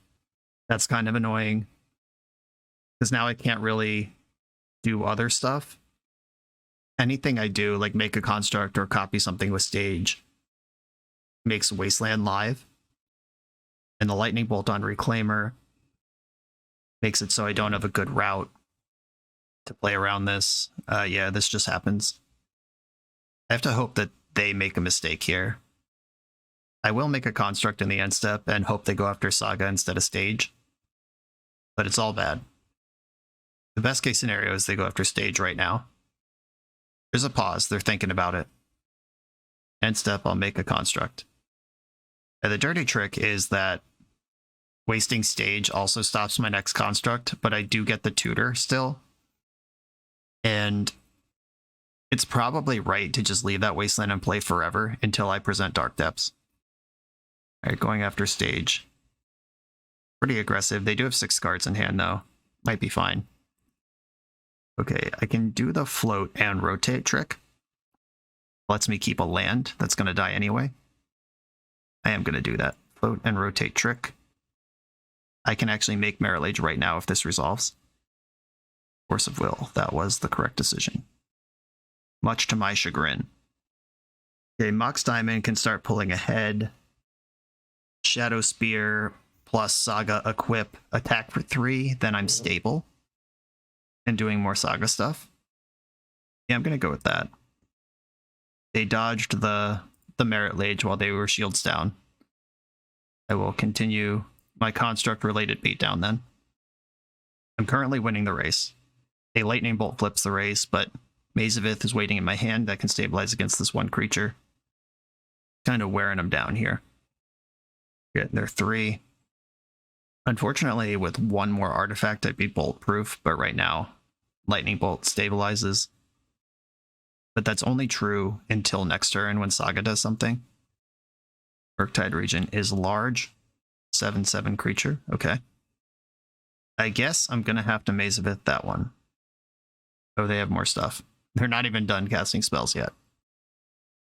that's kind of annoying. Because now I can't really do other stuff. anything I do, like make a construct or copy something with stage, makes Wasteland live. And the lightning bolt on Reclaimer makes it so I don't have a good route to play around this. Yeah, this just happens. I have to hope that they make a mistake here. I will make a construct in the end step and hope they go after Saga instead of stage. But it's all bad. The best case scenario is they go after stage right now. There's a pause. They're thinking about it. End step, I'll make a construct. And the dirty trick is that wasting stage also stops my next construct, but I do get the tutor still. And it's probably right to just leave that Wasteland and play forever until I present Dark Depths. All right, going after stage. Pretty aggressive. They do have 6 cards in hand, though. Might be fine. Okay, I can do the float and rotate trick. Lets me keep a land that's going to die anyway. I am going to do that. Float and rotate trick. I can actually make Marit Lage right now if this resolves. Force of Will. That was the correct decision. Much to my chagrin. Okay, Mox Diamond can start pulling ahead. Shadow Spear plus Saga equip attack for 3, then I'm stable. And doing more Saga stuff. Yeah, I'm going to go with that. They dodged the Marit Lage while they were shields down. I will continue my construct-related beatdown then. I'm currently winning the race. A lightning bolt flips the race, but Maze of Ith is waiting in my hand that can stabilize against this one creature. Kind of wearing them down here. Getting their 3. Unfortunately, with one more artifact, I'd be bolt-proof, but right now, lightning bolt stabilizes. But that's only true until next turn when Saga does something. Murktide region is large. 7/7 creature. Okay. I guess I'm going to have to Maze of Ith that one. Oh, they have more stuff. They're not even done casting spells yet.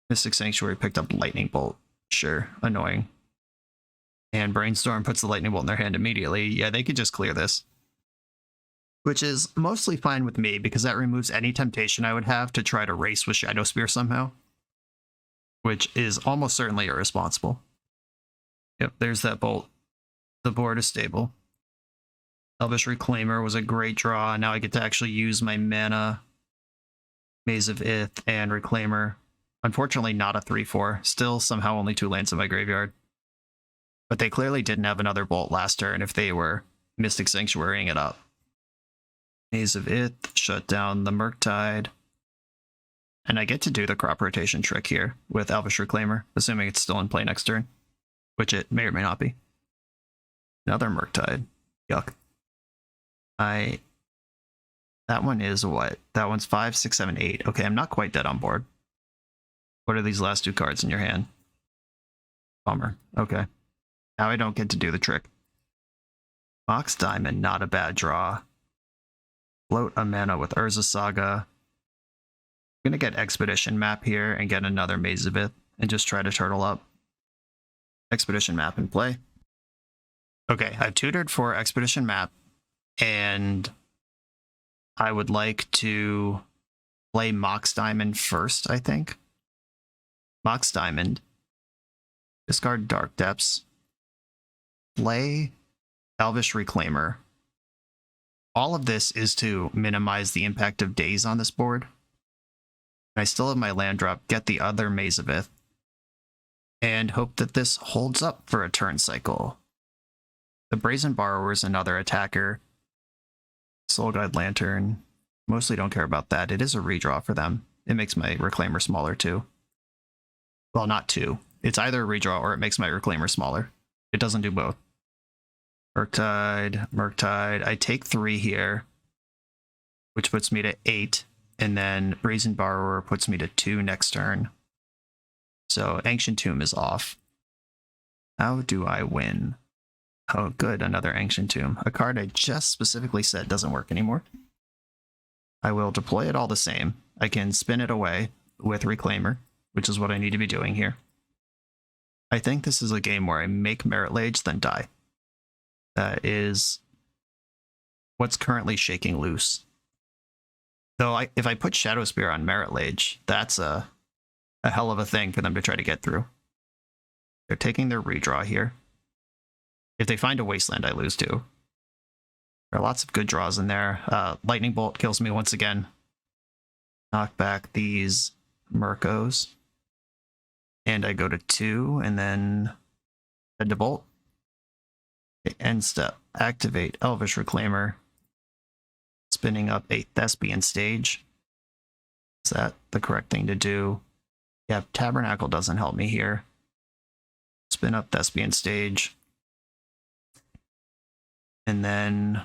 Mystic Sanctuary picked up Lightning Bolt. Sure. Annoying. And Brainstorm puts the Lightning Bolt in their hand immediately. Yeah, they could just clear this. Which is mostly fine with me, because that removes any temptation I would have to try to race with Shadow Spear somehow. Which is almost certainly irresponsible. Yep, there's that bolt. The board is stable. Elvish Reclaimer was a great draw. Now I get to actually use my mana. Maze of Ith and Reclaimer. Unfortunately not a 3/4. Still somehow only 2 lands in my graveyard. But they clearly didn't have another bolt last turn if they were Mystic Sanctuarying it up. Maze of Ith, shut down the Murktide. And I get to do the crop rotation trick here with Elvish Reclaimer, assuming it's still in play next turn. Which it may or may not be. Another Murktide. Yuck. That one is what? That one's 5, 6, 7, 8. Okay, I'm not quite dead on board. What are these last 2 cards in your hand? Bummer. Okay. Now I don't get to do the trick. Mox Diamond, not a bad draw. Float a mana with Urza Saga. I'm going to get Expedition Map here and get another Maze of Ith and just try to turtle up. Expedition Map in play. Okay, I've tutored for Expedition Map, and I would like to play Mox Diamond first, I think. Mox Diamond. Discard Dark Depths. Play Elvish Reclaimer. All of this is to minimize the impact of days on this board. I still have my land drop, get the other Maze of Ith, and hope that this holds up for a turn cycle. The Brazen Borrower is another attacker. Soul Guide Lantern. Mostly don't care about that. It is a redraw for them. It makes my Reclaimer smaller too. Well, not 2. It's either a redraw or it makes my Reclaimer smaller. It doesn't do both. Murktide, Murktide. I take 3 here, which puts me to 8. And then Brazen Borrower puts me to 2 next turn. So Ancient Tomb is off. How do I win? Oh, good, another Ancient Tomb. A card I just specifically said doesn't work anymore. I will deploy it all the same. I can spin it away with Reclaimer, which is what I need to be doing here. I think this is a game where I make Marit Lage, then die. That is what's currently shaking loose. Though if I put Shadow Spear on Marit Lage, that's a hell of a thing for them to try to get through. They're taking their redraw here. If they find a Wasteland, I lose too. There are lots of good draws in there. Lightning Bolt kills me once again. Knock back these Murkos. And I go to 2, and then head to Bolt. End step. Activate Elvish Reclaimer. Spinning up a Thespian Stage. Is that the correct thing to do? Yeah, Tabernacle doesn't help me here. Spin up Thespian Stage. And then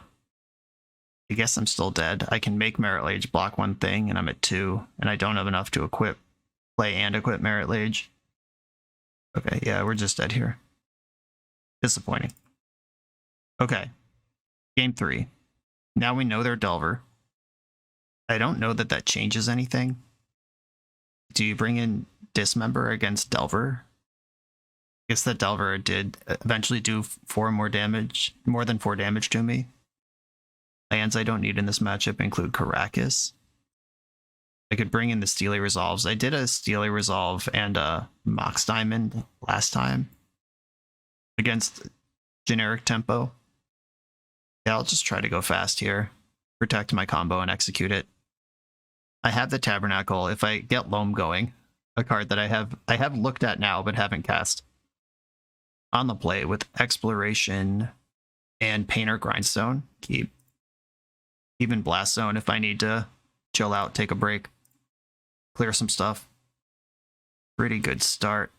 I guess I'm still dead. I can make Marit Lage block one thing, and I'm at 2, and I don't have enough to play and equip Marit Lage. Okay, yeah, we're just dead here. Disappointing. Okay, game 3. Now we know they're Delver. I don't know that that changes anything. Do you bring in Dismember against Delver? I guess that Delver did eventually do 4 more damage, more than 4 damage to me. Lands I don't need in this matchup include Caracas. I could bring in the Steely Resolves. I did a Steely Resolve and a Mox Diamond last time against generic tempo. Yeah, I'll just try to go fast here, protect my combo, and execute it. I have the Tabernacle. If I get Loam going, a card that I have looked at now but haven't cast, on the play with Exploration and Painter Grindstone. Keep even Blast Zone if I need to chill out, take a break, clear some stuff. Pretty good start.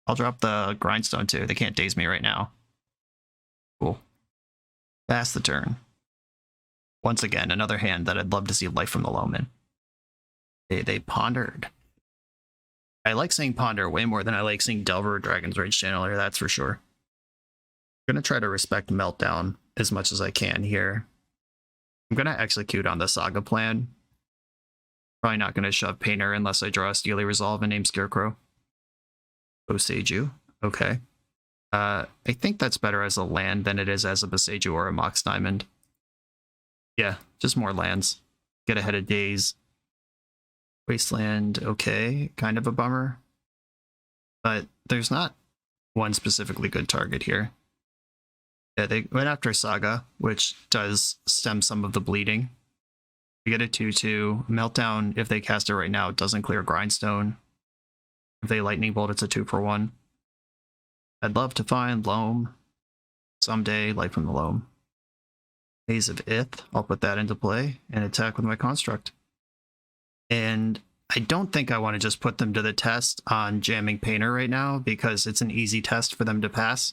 I'll drop the Grindstone too. They can't daze me right now. Cool. Pass the turn. Once again, another hand that I'd love to see life from the Loam in. They pondered. I like seeing Ponder way more than I like seeing Delver or Dragon's Rage Channeler, that's for sure. I'm going to try to respect Meltdown as much as I can here. I'm going to execute on the Saga plan. Probably not going to shove Painter unless I draw a Steely Resolve and name Scarecrow. Boseiju. Okay. I think that's better as a land than it is as a Boseiju or a Mox Diamond. Yeah, just more lands. Get ahead of days. Wasteland, okay, kind of a bummer. But there's not one specifically good target here. Yeah, they went after Saga, which does stem some of the bleeding. You get a 2-2. Meltdown, if they cast it right now, it doesn't clear Grindstone. If they Lightning Bolt, it's a 2-for-1. I'd love to find Loam someday, Light from the Loam. Maze of Ith, I'll put that into play and attack with my Construct. And I don't think I want to just put them to the test on jamming Painter right now because it's an easy test for them to pass.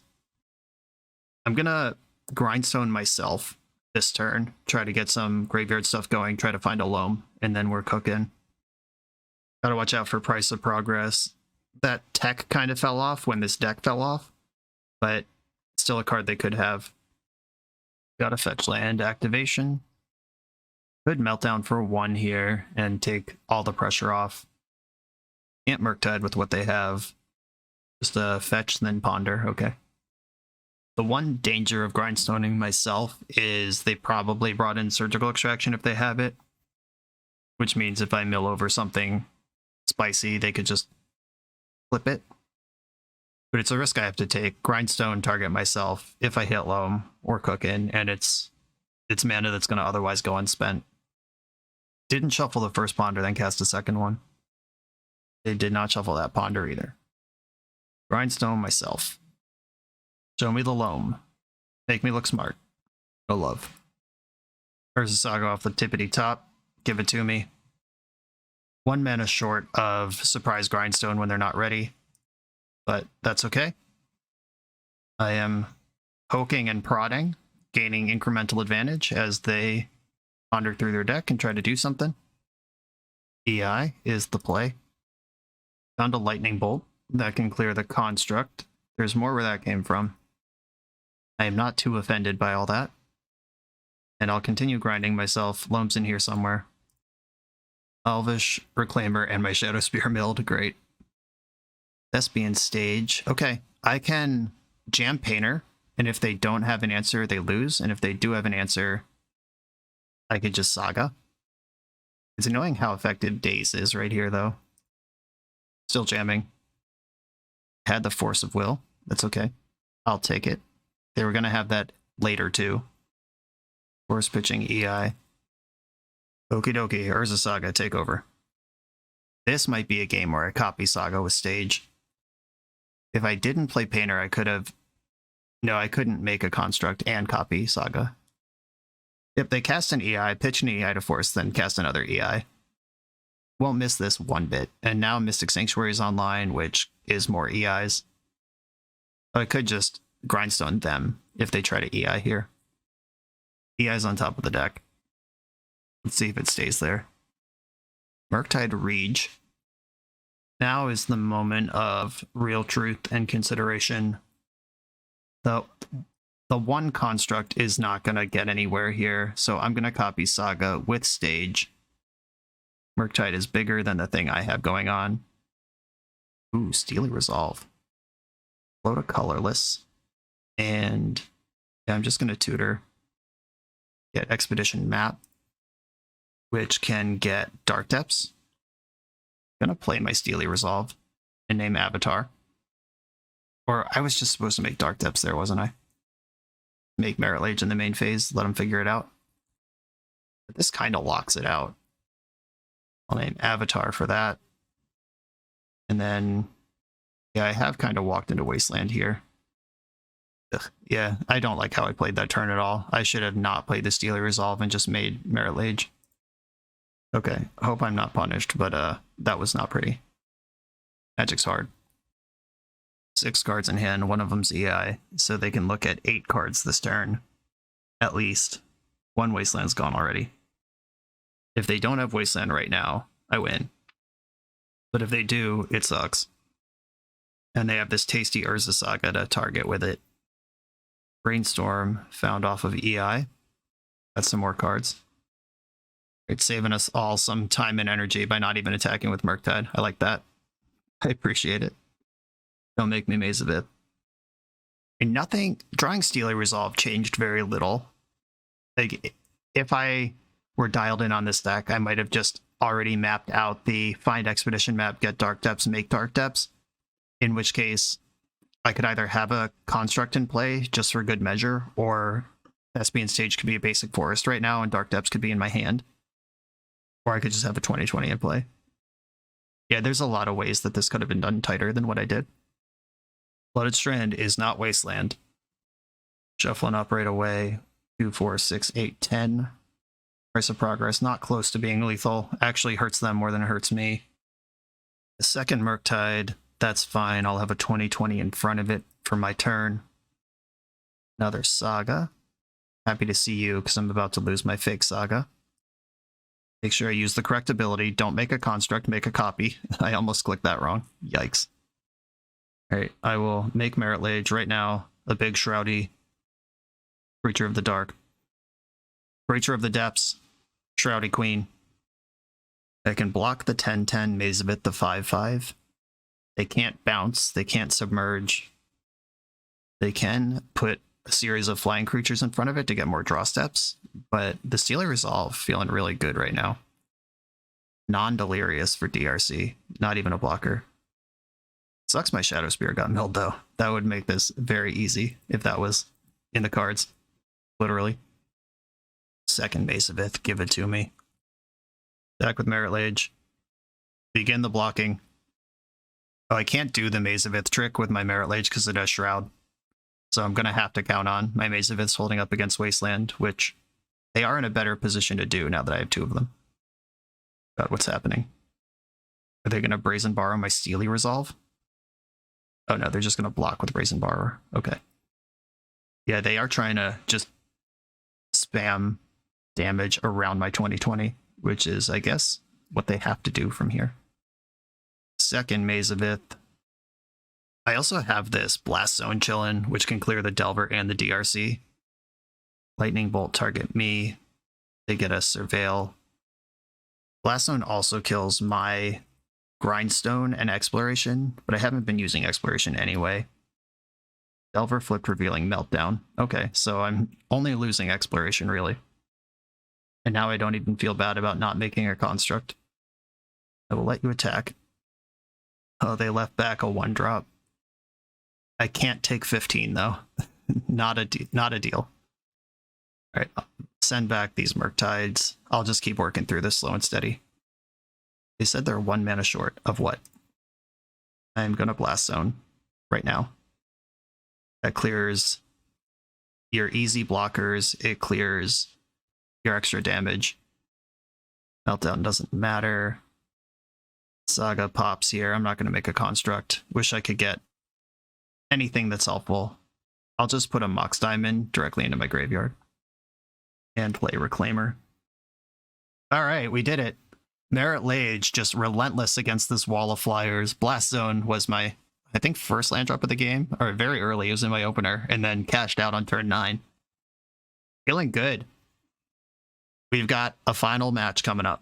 I'm going to Grindstone myself this turn, try to get some graveyard stuff going, try to find a Loam, and then we're cooking. Gotta watch out for Price of Progress. That tech kind of fell off when this deck fell off, but still a card they could have. Gotta fetch land activation. Could Meltdown for 1 here and take all the pressure off. Can't Murktide with what they have. Just fetch, then ponder. Okay. The one danger of grindstoning myself is they probably brought in Surgical Extraction if they have it. Which means if I mill over something spicy, they could just flip it. But it's a risk I have to take. Grindstone target myself if I hit Loam or Cookin, and it's mana that's going to otherwise go unspent. Didn't shuffle the first Ponder, then cast a second one. They did not shuffle that Ponder either. Grindstone myself. Show me the Loam. Make me look smart. No love. There's a Saga off the tippity top. Give it to me. 1 mana short of Surprise Grindstone when they're not ready. But that's okay. I am poking and prodding, gaining incremental advantage as they ponder through their deck and try to do something. EI is the play. Found a Lightning Bolt that can clear the Construct. There's more where that came from. I am not too offended by all that. And I'll continue grinding myself. Loam's in here somewhere. Elvish Reclaimer and my Shadow Spear milled. Great. Thespian Stage. Okay, I can jam Painter, and if they don't have an answer, they lose. And if they do have an answer, I could just Saga. It's annoying how effective Daze is right here, though. Still jamming. Had the Force of Will. That's okay. I'll take it. They were going to have that later, too. Force pitching EI. Okie dokie, Urza Saga, take over. This might be a game where I copy Saga with Stage. If I didn't play Painter, I could have... No, I couldn't make a construct and copy Saga. Yep, they cast an EI, pitch an EI to Force, then cast another EI. Won't miss this one bit. And now Mystic Sanctuary is online, which is more EIs. I could just grindstone them if they try to EI here. EI's on top of the deck. Let's see if it stays there. Murktide Rege. Now is the moment of real truth and consideration. The one construct is not going to get anywhere here, so I'm going to copy Saga with Stage. Murktide is bigger than the thing I have going on. Ooh, Steely Resolve. Float a colorless. And yeah, I'm just going to tutor. Get Expedition Map, which can get Dark Depths. I'm going to play my Steely Resolve and name Avatar. Or I was just supposed to make Dark Depths there, wasn't I? Make Marit Lage in the main phase, let him figure it out. But this kind of locks it out. I'll name Avatar for that. And then, yeah, I have kind of walked into Wasteland here. Ugh, yeah, I don't like how I played that turn at all. I should have not played the Steely Resolve and just made Marit Lage. Okay, I hope I'm not punished, but that was not pretty. Magic's hard. 6 cards in hand, one of them's EI, so they can look at 8 cards this turn. At least. One Wasteland's gone already. If they don't have Wasteland right now, I win. But if they do, it sucks. And they have this tasty Urza Saga to target with it. Brainstorm found off of EI. That's some more cards. It's saving us all some time and energy by not even attacking with Murktide. I like that. I appreciate it. Don't make me Maze of It. And nothing, drawing Steely Resolve changed very little. Like, if I were dialed in on this deck, I might have just already mapped out the find Expedition map, get Dark Depths, make Dark Depths. In which case, I could either have a construct in play just for good measure, or Thespian Stage could be a basic forest right now, and Dark Depths could be in my hand. Or I could just have a 20/20 in play. Yeah, there's a lot of ways that this could have been done tighter than what I did. Blooded Strand is not Wasteland. Shuffling up right away. 2, 4, 6, 8, 10. Price of Progress, not close to being lethal. Actually hurts them more than it hurts me. The second Murktide, that's fine. I'll have a 20/20 in front of it for my turn. Another Saga. Happy to see you, because I'm about to lose my fake Saga. Make sure I use the correct ability. Don't make a construct, make a copy. I almost clicked that wrong. Yikes. Alright, I will make Marit Lage right now. A big Shroudy. Creature of the Dark. Creature of the Depths. Shroudy Queen. I can block the 10/10 Maze of It, the 5/5. They can't bounce. They can't submerge. They can put a series of flying creatures in front of it to get more draw steps, but the Steely Resolve feeling really good right now. Non-delirious for DRC. Not even a blocker. Sucks my Shadow Spear got milled, though. That would make this very easy if that was in the cards. Literally. Second Maze of Ith, give it to me. Back with Marit Lage. Begin the blocking. Oh, I can't do the Maze of Ith trick with my Marit Lage because it has Shroud. So I'm going to have to count on my Maze of Iths holding up against Wasteland, which they are in a better position to do now that I have 2 of them. God, what's happening? Are they going to Brazen Borrow my Steely Resolve? Oh no, they're just going to block with Brazen Borrower. Okay. Yeah, they are trying to just spam damage around my 20/20, which is, I guess, what they have to do from here. Second Maze of Ith. I also have this Blast Zone chillin', which can clear the Delver and the DRC. Lightning Bolt target me. They get a Surveil. Blast Zone also kills my Grindstone and Exploration, but I haven't been using Exploration anyway. Delver flipped, revealing Meltdown. Okay, so I'm only losing Exploration, really. And now I don't even feel bad about not making a construct. I will let you attack. Oh, they left back a 1-drop. I can't take 15 though. Not a deal. All right, send back these Murktides. I'll just keep working through this slow and steady. They said they're 1 mana short of what? I'm gonna Blast Zone right now. That clears your easy blockers. It clears your extra damage. Meltdown doesn't matter. Saga pops here. I'm not going to make a construct. Wish I could get anything that's helpful. I'll just put a Mox Diamond directly into my graveyard and play Reclaimer. All right, we did it. Marit Lage just relentless against this wall of flyers. Blast Zone was my, I think, first land drop of the game, or very early. It was in my opener, and then cashed out on turn 9. Feeling good. We've got a final match coming up.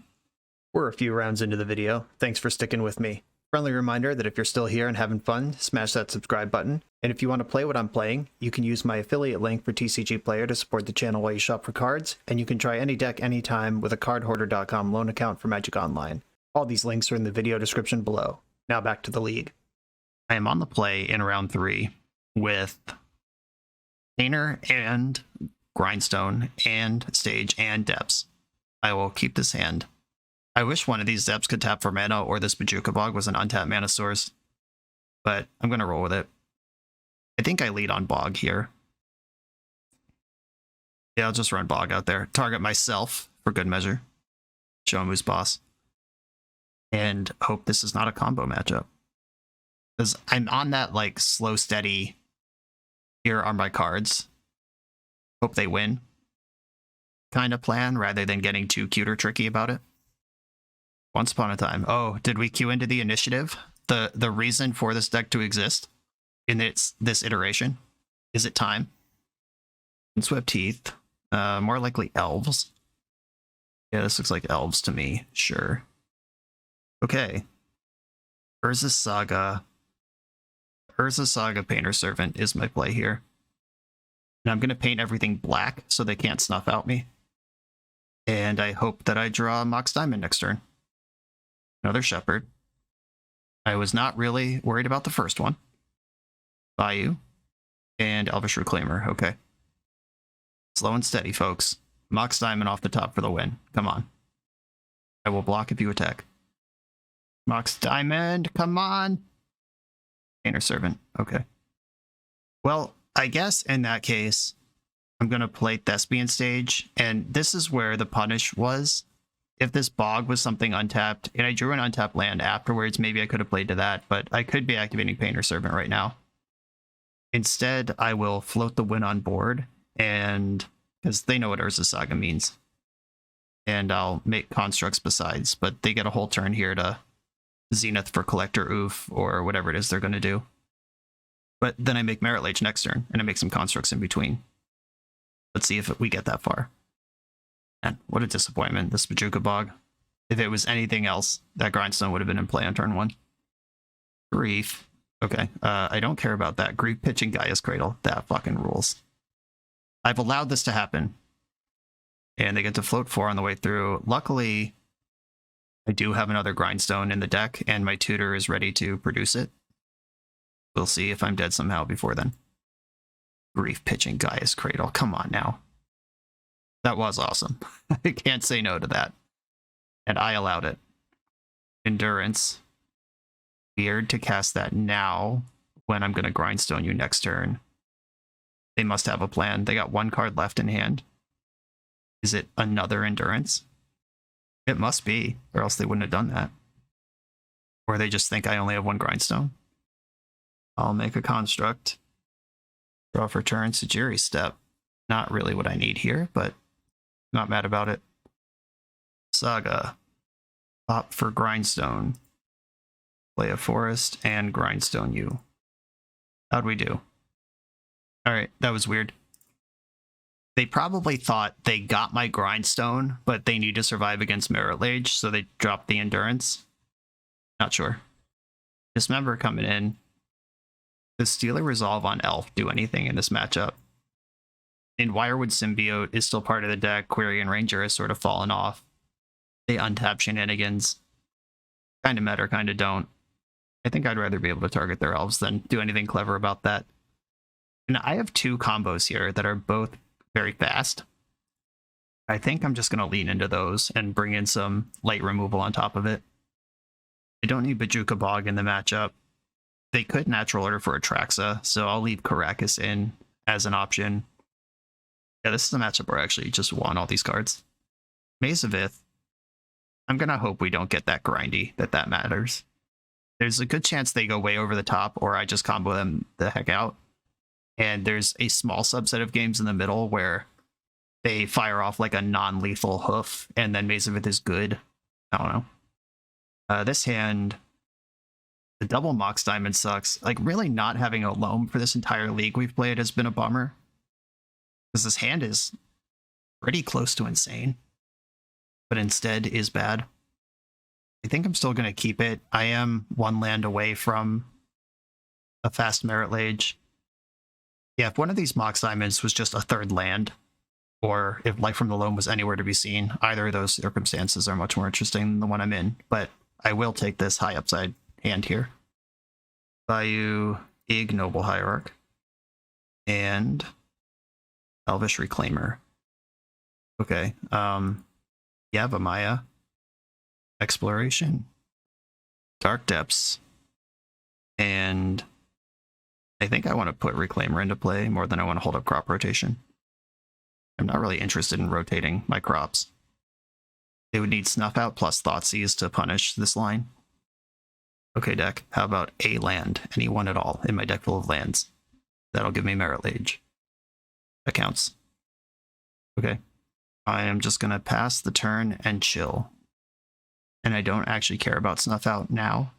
We're a few rounds into the video. Thanks for sticking with me. Friendly reminder that if you're still here and having fun, smash that subscribe button. And if you want to play what I'm playing, you can use my affiliate link for TCG Player to support the channel while you shop for cards, and you can try any deck anytime with a cardhoarder.com loan account for Magic Online. All these links are in the video description below. Now back to the league. I am on the play in round 3 with Painter and Grindstone and Stage and Depths. I will keep this hand. I wish one of these Depths could tap for mana, or this Bojuka Bog was an untapped mana source, but I'm going to roll with it. I think I lead on Bog here. Yeah, I'll just run Bog out there. Target myself for good measure. Show him who's boss. And hope this is not a combo matchup. Because I'm on that, like, slow, steady, here are my cards. Hope they win kind of plan, rather than getting too cute or tricky about it. Once upon a time. Oh, did we queue into the initiative? The reason for this deck to exist in this iteration? Is it time? Swept Teeth. More likely elves. Yeah, this looks like elves to me. Sure. Okay. Urza Saga. Urza Saga Painter Servant is my play here. And I'm going to paint everything black so they can't snuff out me. And I hope that I draw Mox Diamond next turn. Another Shepherd. I was not really worried about the first one. Bayou. And Elvish Reclaimer. Okay. Slow and steady, folks. Mox Diamond off the top for the win. Come on. I will block if you attack. Mox Diamond, come on! Painter Servant. Okay. Well, I guess in that case, I'm going to play Thespian Stage, and this is where the punish was. If this Bog was something untapped, and I drew an untapped land afterwards, maybe I could have played to that, but I could be activating Painter Servant right now. Instead, I will float the win on board, and because they know what Urza Saga means. And I'll make constructs besides, but they get a whole turn here to Zenith for Collector Oof, or whatever it is they're going to do. But then I make Marit Lage next turn, and I make some constructs in between. Let's see if we get that far. Man, what a disappointment, this Bojuka Bog. If it was anything else, that Grindstone would have been in play on turn 1. Grief. Okay, I don't care about that. Grief pitching Gaia's Cradle. That fucking rules. I've allowed this to happen. And they get to float 4 on the way through. Luckily, I do have another Grindstone in the deck, and my tutor is ready to produce it. We'll see if I'm dead somehow before then. Grief pitching Gaia's Cradle. Come on now. That was awesome. I can't say no to that. And I allowed it. Endurance. Weird to cast that now when I'm going to Grindstone you next turn. They must have a plan. They got 1 card left in hand. Is it another Endurance? It must be, or else they wouldn't have done that. Or they just think I only have 1 Grindstone. I'll make a construct. Draw for turn, Sujiri Step. Not really what I need here, but not mad about it. Saga. Pop for Grindstone. Play a forest and Grindstone you. How'd we do? Alright, that was weird. They probably thought they got my Grindstone, but they need to survive against Marit Lage, so they dropped the Endurance. Not sure. Dismember coming in. Does Stealer Resolve on Elf do anything in this matchup? And Wirewood Symbiote is still part of the deck. Quirion Ranger has sort of fallen off. They untap shenanigans. Kind of matter, kind of don't. I think I'd rather be able to target their elves than do anything clever about that. And I have two combos here that are both very fast. I think I'm just going to lean into those and bring in some light removal on top of it. I don't need Bajuka Bog in the matchup. They could natural order for Atraxa, so I'll leave Karakas in as an option. Yeah, this is a matchup where I actually just want all these cards. Maze of Ith. I'm going to hope we don't get that grindy, that matters. There's a good chance they go way over the top, or I just combo them the heck out. And there's a small subset of games in the middle where they fire off like a non-lethal hoof, and then Maze of Ith is good. I don't know. This hand, the double Mox Diamond sucks. Like, really not having a Loam for this entire league we've played has been a bummer. Because this hand is pretty close to insane, but instead is bad. I think I'm still going to keep it. I am one land away from a fast Marit Lage. Yeah, if one of these Mox Diamonds was just a third land, or if Life from the Loam was anywhere to be seen, either of those circumstances are much more interesting than the one I'm in. But I will take this high upside hand here. Bayou, Ignoble Hierarch, and Elvish Reclaimer. Okay, Yavimaya, Exploration, Dark Depths, and I think I want to put Reclaimer into play more than I want to hold up crop rotation. I'm not really interested in rotating my crops. They would need Snuff Out plus Thoughtseize to punish this line. Okay, deck, how about a land? Any one at all in my deck full of lands. That'll give me Marit Lage. That counts. Okay. I am just going to pass the turn and chill. And I don't actually care about Snuff Out now.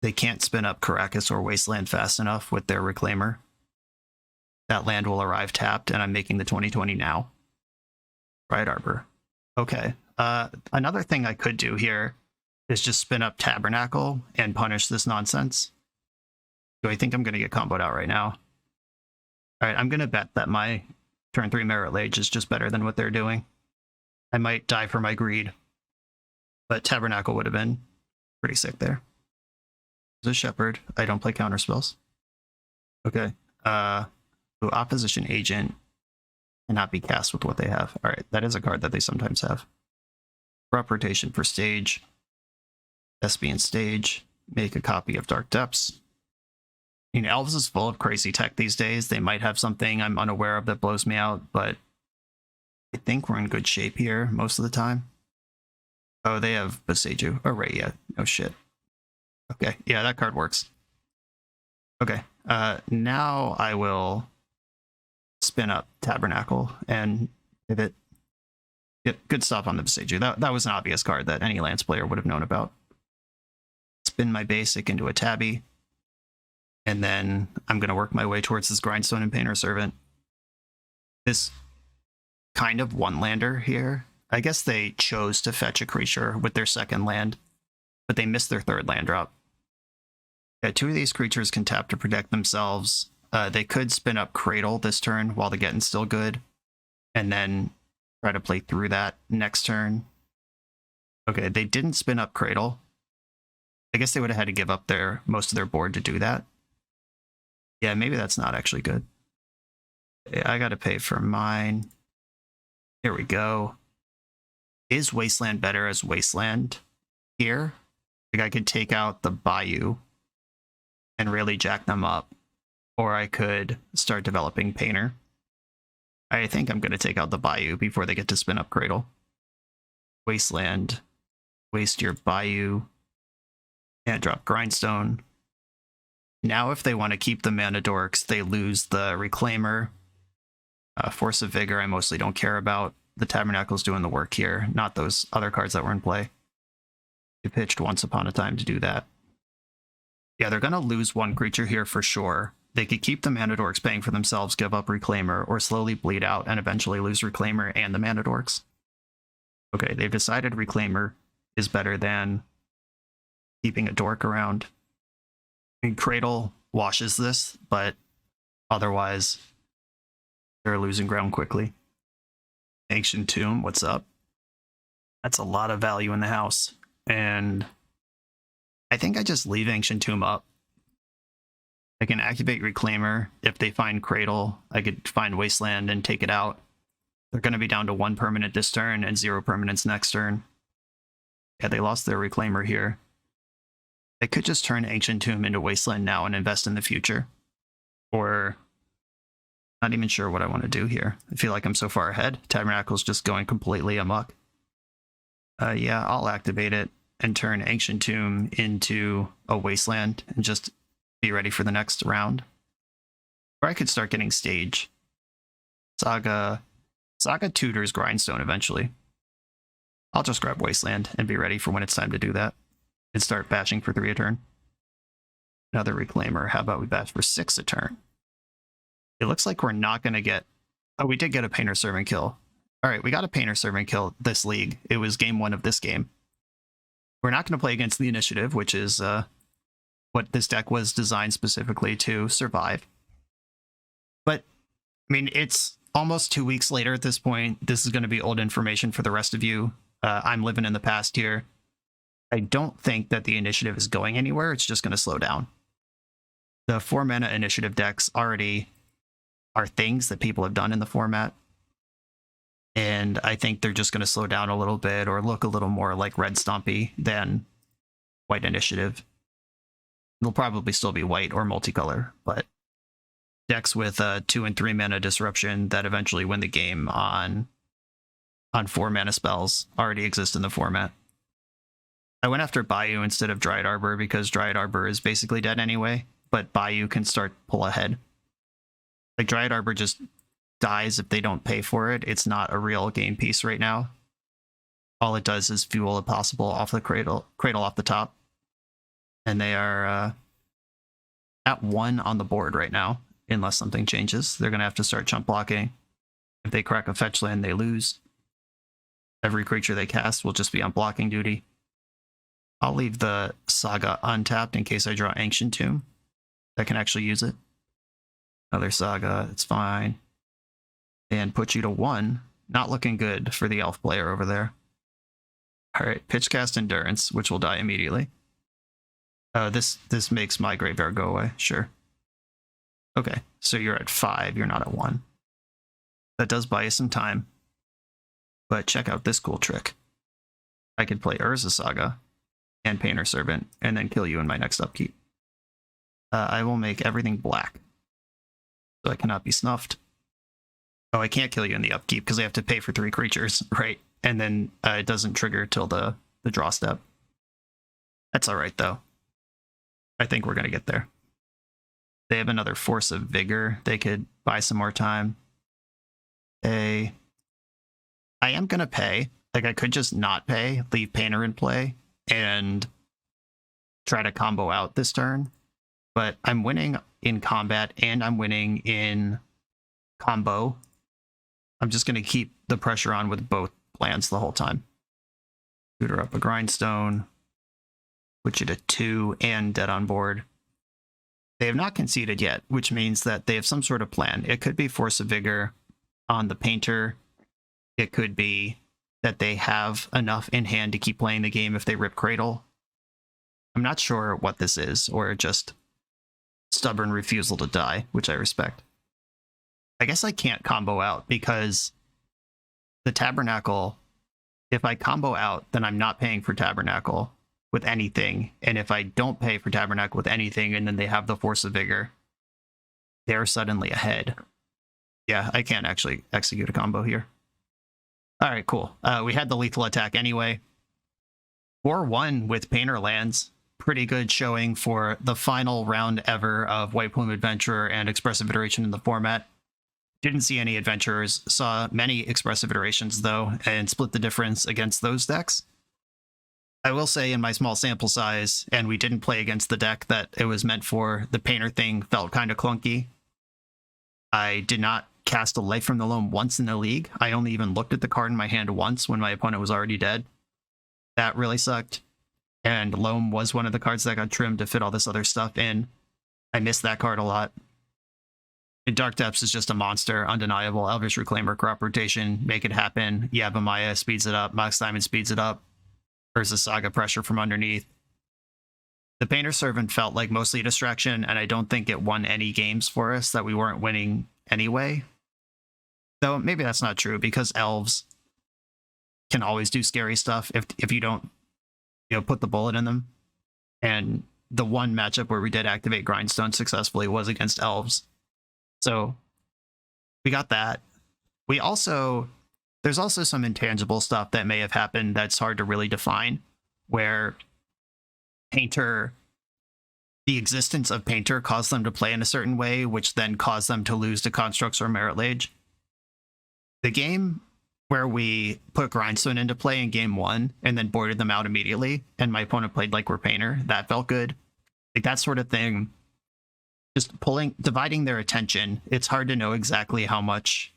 They can't spin up Karakas or Wasteland fast enough with their Reclaimer. That land will arrive tapped, and I'm making the 2020 now. Bright Arbor. Okay. Another thing I could do here is just spin up Tabernacle and punish this nonsense. Do I think I'm going to get comboed out right now? All right, I'm going to bet that my turn 3 Marit Lage is just better than what they're doing. I might die for my greed, but Tabernacle would have been pretty sick there. There's a Shepherd. I don't play counter spells. Okay. Opposition Agent cannot be cast with what they have. All right, that is a card that they sometimes have. Crop rotation for stage. Thespian Stage. Make a copy of Dark Depths. I mean, Elves is full of crazy tech these days. They might have something I'm unaware of that blows me out, but I think we're in good shape here most of the time. Oh, they have Boseiju. Oh, right, yeah. Oh, shit. Okay, yeah, that card works. Okay, now I will spin up Tabernacle and pivot. Get good stuff on the Boseiju. That was an obvious card that any Lance player would have known about. Spin my basic into a Tabby. And then I'm going to work my way towards this Grindstone and Painter Servant. This kind of one-lander here. I guess they chose to fetch a creature with their second land, but they missed their third land drop. Yeah, two of these creatures can tap to protect themselves. They could spin up Cradle this turn while the getting's still good, and then try to play through that next turn. Okay, they didn't spin up Cradle. I guess they would have had to give up most of their board to do that. Yeah, maybe that's not actually good. I gotta pay for mine. Here we go. Is Wasteland better as Wasteland here? Like, I could take out the Bayou and really jack them up. Or I could start developing Painter. I think I'm going to take out the Bayou before they get to spin up Cradle. Wasteland. Waste your Bayou. And drop Grindstone. Now if they want to keep the Mana Dorks, they lose the Reclaimer. Force of Vigor I mostly don't care about. The Tabernacle's doing the work here, not those other cards that were in play. They pitched Once Upon a Time to do that. Yeah, they're going to lose one creature here for sure. They could keep the Mana Dorks paying for themselves, give up Reclaimer, or slowly bleed out and eventually lose Reclaimer and the Mana Dorks. Okay, they've decided Reclaimer is better than keeping a Dork around. I mean, Cradle washes this, but otherwise, They're losing ground quickly. Ancient Tomb, what's up? That's a lot of value in the house. And I think I just leave Ancient Tomb up. I can activate Reclaimer. If they find Cradle, I could find Wasteland and take it out. They're going to be down to 1 permanent this turn and 0 permanents next turn. Yeah, they lost their Reclaimer here. They could just turn Ancient Tomb into Wasteland now and invest in the future. Or, not even sure what I want to do here. I feel like I'm so far ahead. Tabernacle's just going completely amok. Yeah, I'll activate it and turn Ancient Tomb into a Wasteland and just be ready for the next round. Or I could start getting Stage. Saga tutors Grindstone eventually. I'll just grab Wasteland and be ready for when it's time to do that. And start bashing for 3 a turn. Another Reclaimer. How about we bash for 6 a turn? It looks like we're not going to get... Oh, we did get a Painter Servant kill. Alright, we got a Painter Servant kill this league. It was game 1 of this game. We're not going to play against the Initiative, which is what this deck was designed specifically to survive. But, I mean, it's almost 2 weeks later at this point. This is going to be old information for the rest of you. I'm living in the past here. I don't think that the Initiative is going anywhere. It's just going to slow down. The 4-mana Initiative decks already are things that people have done in the format. And I think they're just going to slow down a little bit or look a little more like Red Stompy than White Initiative. They'll probably still be white or multicolor, but decks with 2 and 3 mana disruption that eventually win the game on 4 mana spells already exist in the format. I went after Bayou instead of Dryad Arbor because Dryad Arbor is basically dead anyway, but Bayou can start pull ahead. Like Dryad Arbor just dies if they don't pay for it. It's not a real game piece right now. All it does is fuel a possible off the cradle off the top. And they are at 1 on the board right now, unless something changes. They're going to have to start chump blocking. If they crack a fetch land, they lose. Every creature they cast will just be on blocking duty. I'll leave the Saga untapped in case I draw Ancient Tomb. I can actually use it. Another Saga, it's fine. And put you to 1. Not looking good for the elf player over there. Alright, Pitchcast Endurance, which will die immediately. This makes my graveyard go away, sure. Okay, so you're at 5, you're not at 1. That does buy you some time. But check out this cool trick. I could play Urza Saga and Painter Servant, and then kill you in my next upkeep. I will make everything black. So I cannot be snuffed. Oh, I can't kill you in the upkeep because I have to pay for 3 creatures, right? And then it doesn't trigger till the draw step. That's alright, though. I think we're going to get there. They have another Force of Vigor. They could buy some more time. I am going to pay. Like, I could just not pay, leave Painter in play, and try to combo out this turn. But I'm winning in combat, and I'm winning in combo. I'm just going to keep the pressure on with both plans the whole time. Tutor up a Grindstone. Put you to 2 and dead on board. They have not conceded yet, which means that they have some sort of plan. It could be Force of Vigor on the Painter. It could be that they have enough in hand to keep playing the game if they rip Cradle. I'm not sure what this is, or just stubborn refusal to die, which I respect. I guess I can't combo out because the Tabernacle, if I combo out, then I'm not paying for Tabernacle with anything. And if I don't pay for Tabernacle with anything and then they have the Force of Vigor, they're suddenly ahead. Yeah, I can't actually execute a combo here. All right, cool. We had the lethal attack anyway. 4-1 with Painter lands. Pretty good showing for the final round ever of White Plume Adventurer and Expressive Iteration in the format. Didn't see any Adventurers, saw many Expressive Iterations though, and split the difference against those decks. I will say in my small sample size, and we didn't play against the deck that it was meant for, the Painter thing felt kind of clunky. I did not cast a Life from the Loam once in the league. I only even looked at the card in my hand once when my opponent was already dead. That really sucked. And Loam was one of the cards that got trimmed to fit all this other stuff in. I missed that card a lot. Dark Depths is just a monster, undeniable. Elvish Reclaimer, Crop Rotation, make it happen. Yavimaya speeds it up. Mox Diamond speeds it up. Versus Saga pressure from underneath. The Painter Servant felt like mostly a distraction, and I don't think it won any games for us that we weren't winning anyway. Though maybe that's not true, because elves can always do scary stuff if you don't, put the bullet in them. And the one matchup where we did activate Grindstone successfully was against elves. So we got that. There's also some intangible stuff that may have happened that's hard to really define, where the existence of Painter caused them to play in a certain way, which then caused them to lose to Constructs or Marit Lage. The game where we put Grindstone into play in game 1 and then boarded them out immediately, and my opponent played like we're Painter, that felt good. Like that sort of thing, just dividing their attention, it's hard to know exactly how much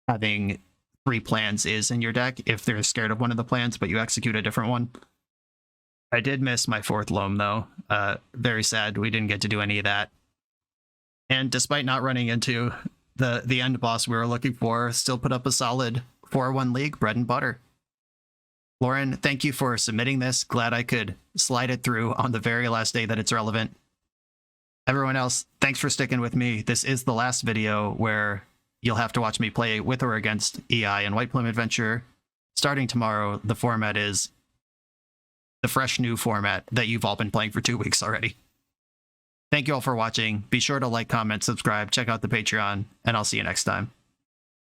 having 3 plans is in your deck if they're scared of one of the plans, but you execute a different one. I did miss my 4th Loam, though. Very sad we didn't get to do any of that. And despite not running into the end boss we were looking for, still put up a solid 4-1 league, bread and butter. Lauren, thank you for submitting this. Glad I could slide it through on the very last day that it's relevant. Everyone else, thanks for sticking with me. This is the last video where you'll have to watch me play with or against EI and White Plume Adventure. Starting tomorrow, the format is the fresh new format that you've all been playing for 2 weeks already. Thank you all for watching. Be sure to like, comment, subscribe, check out the Patreon, and I'll see you next time.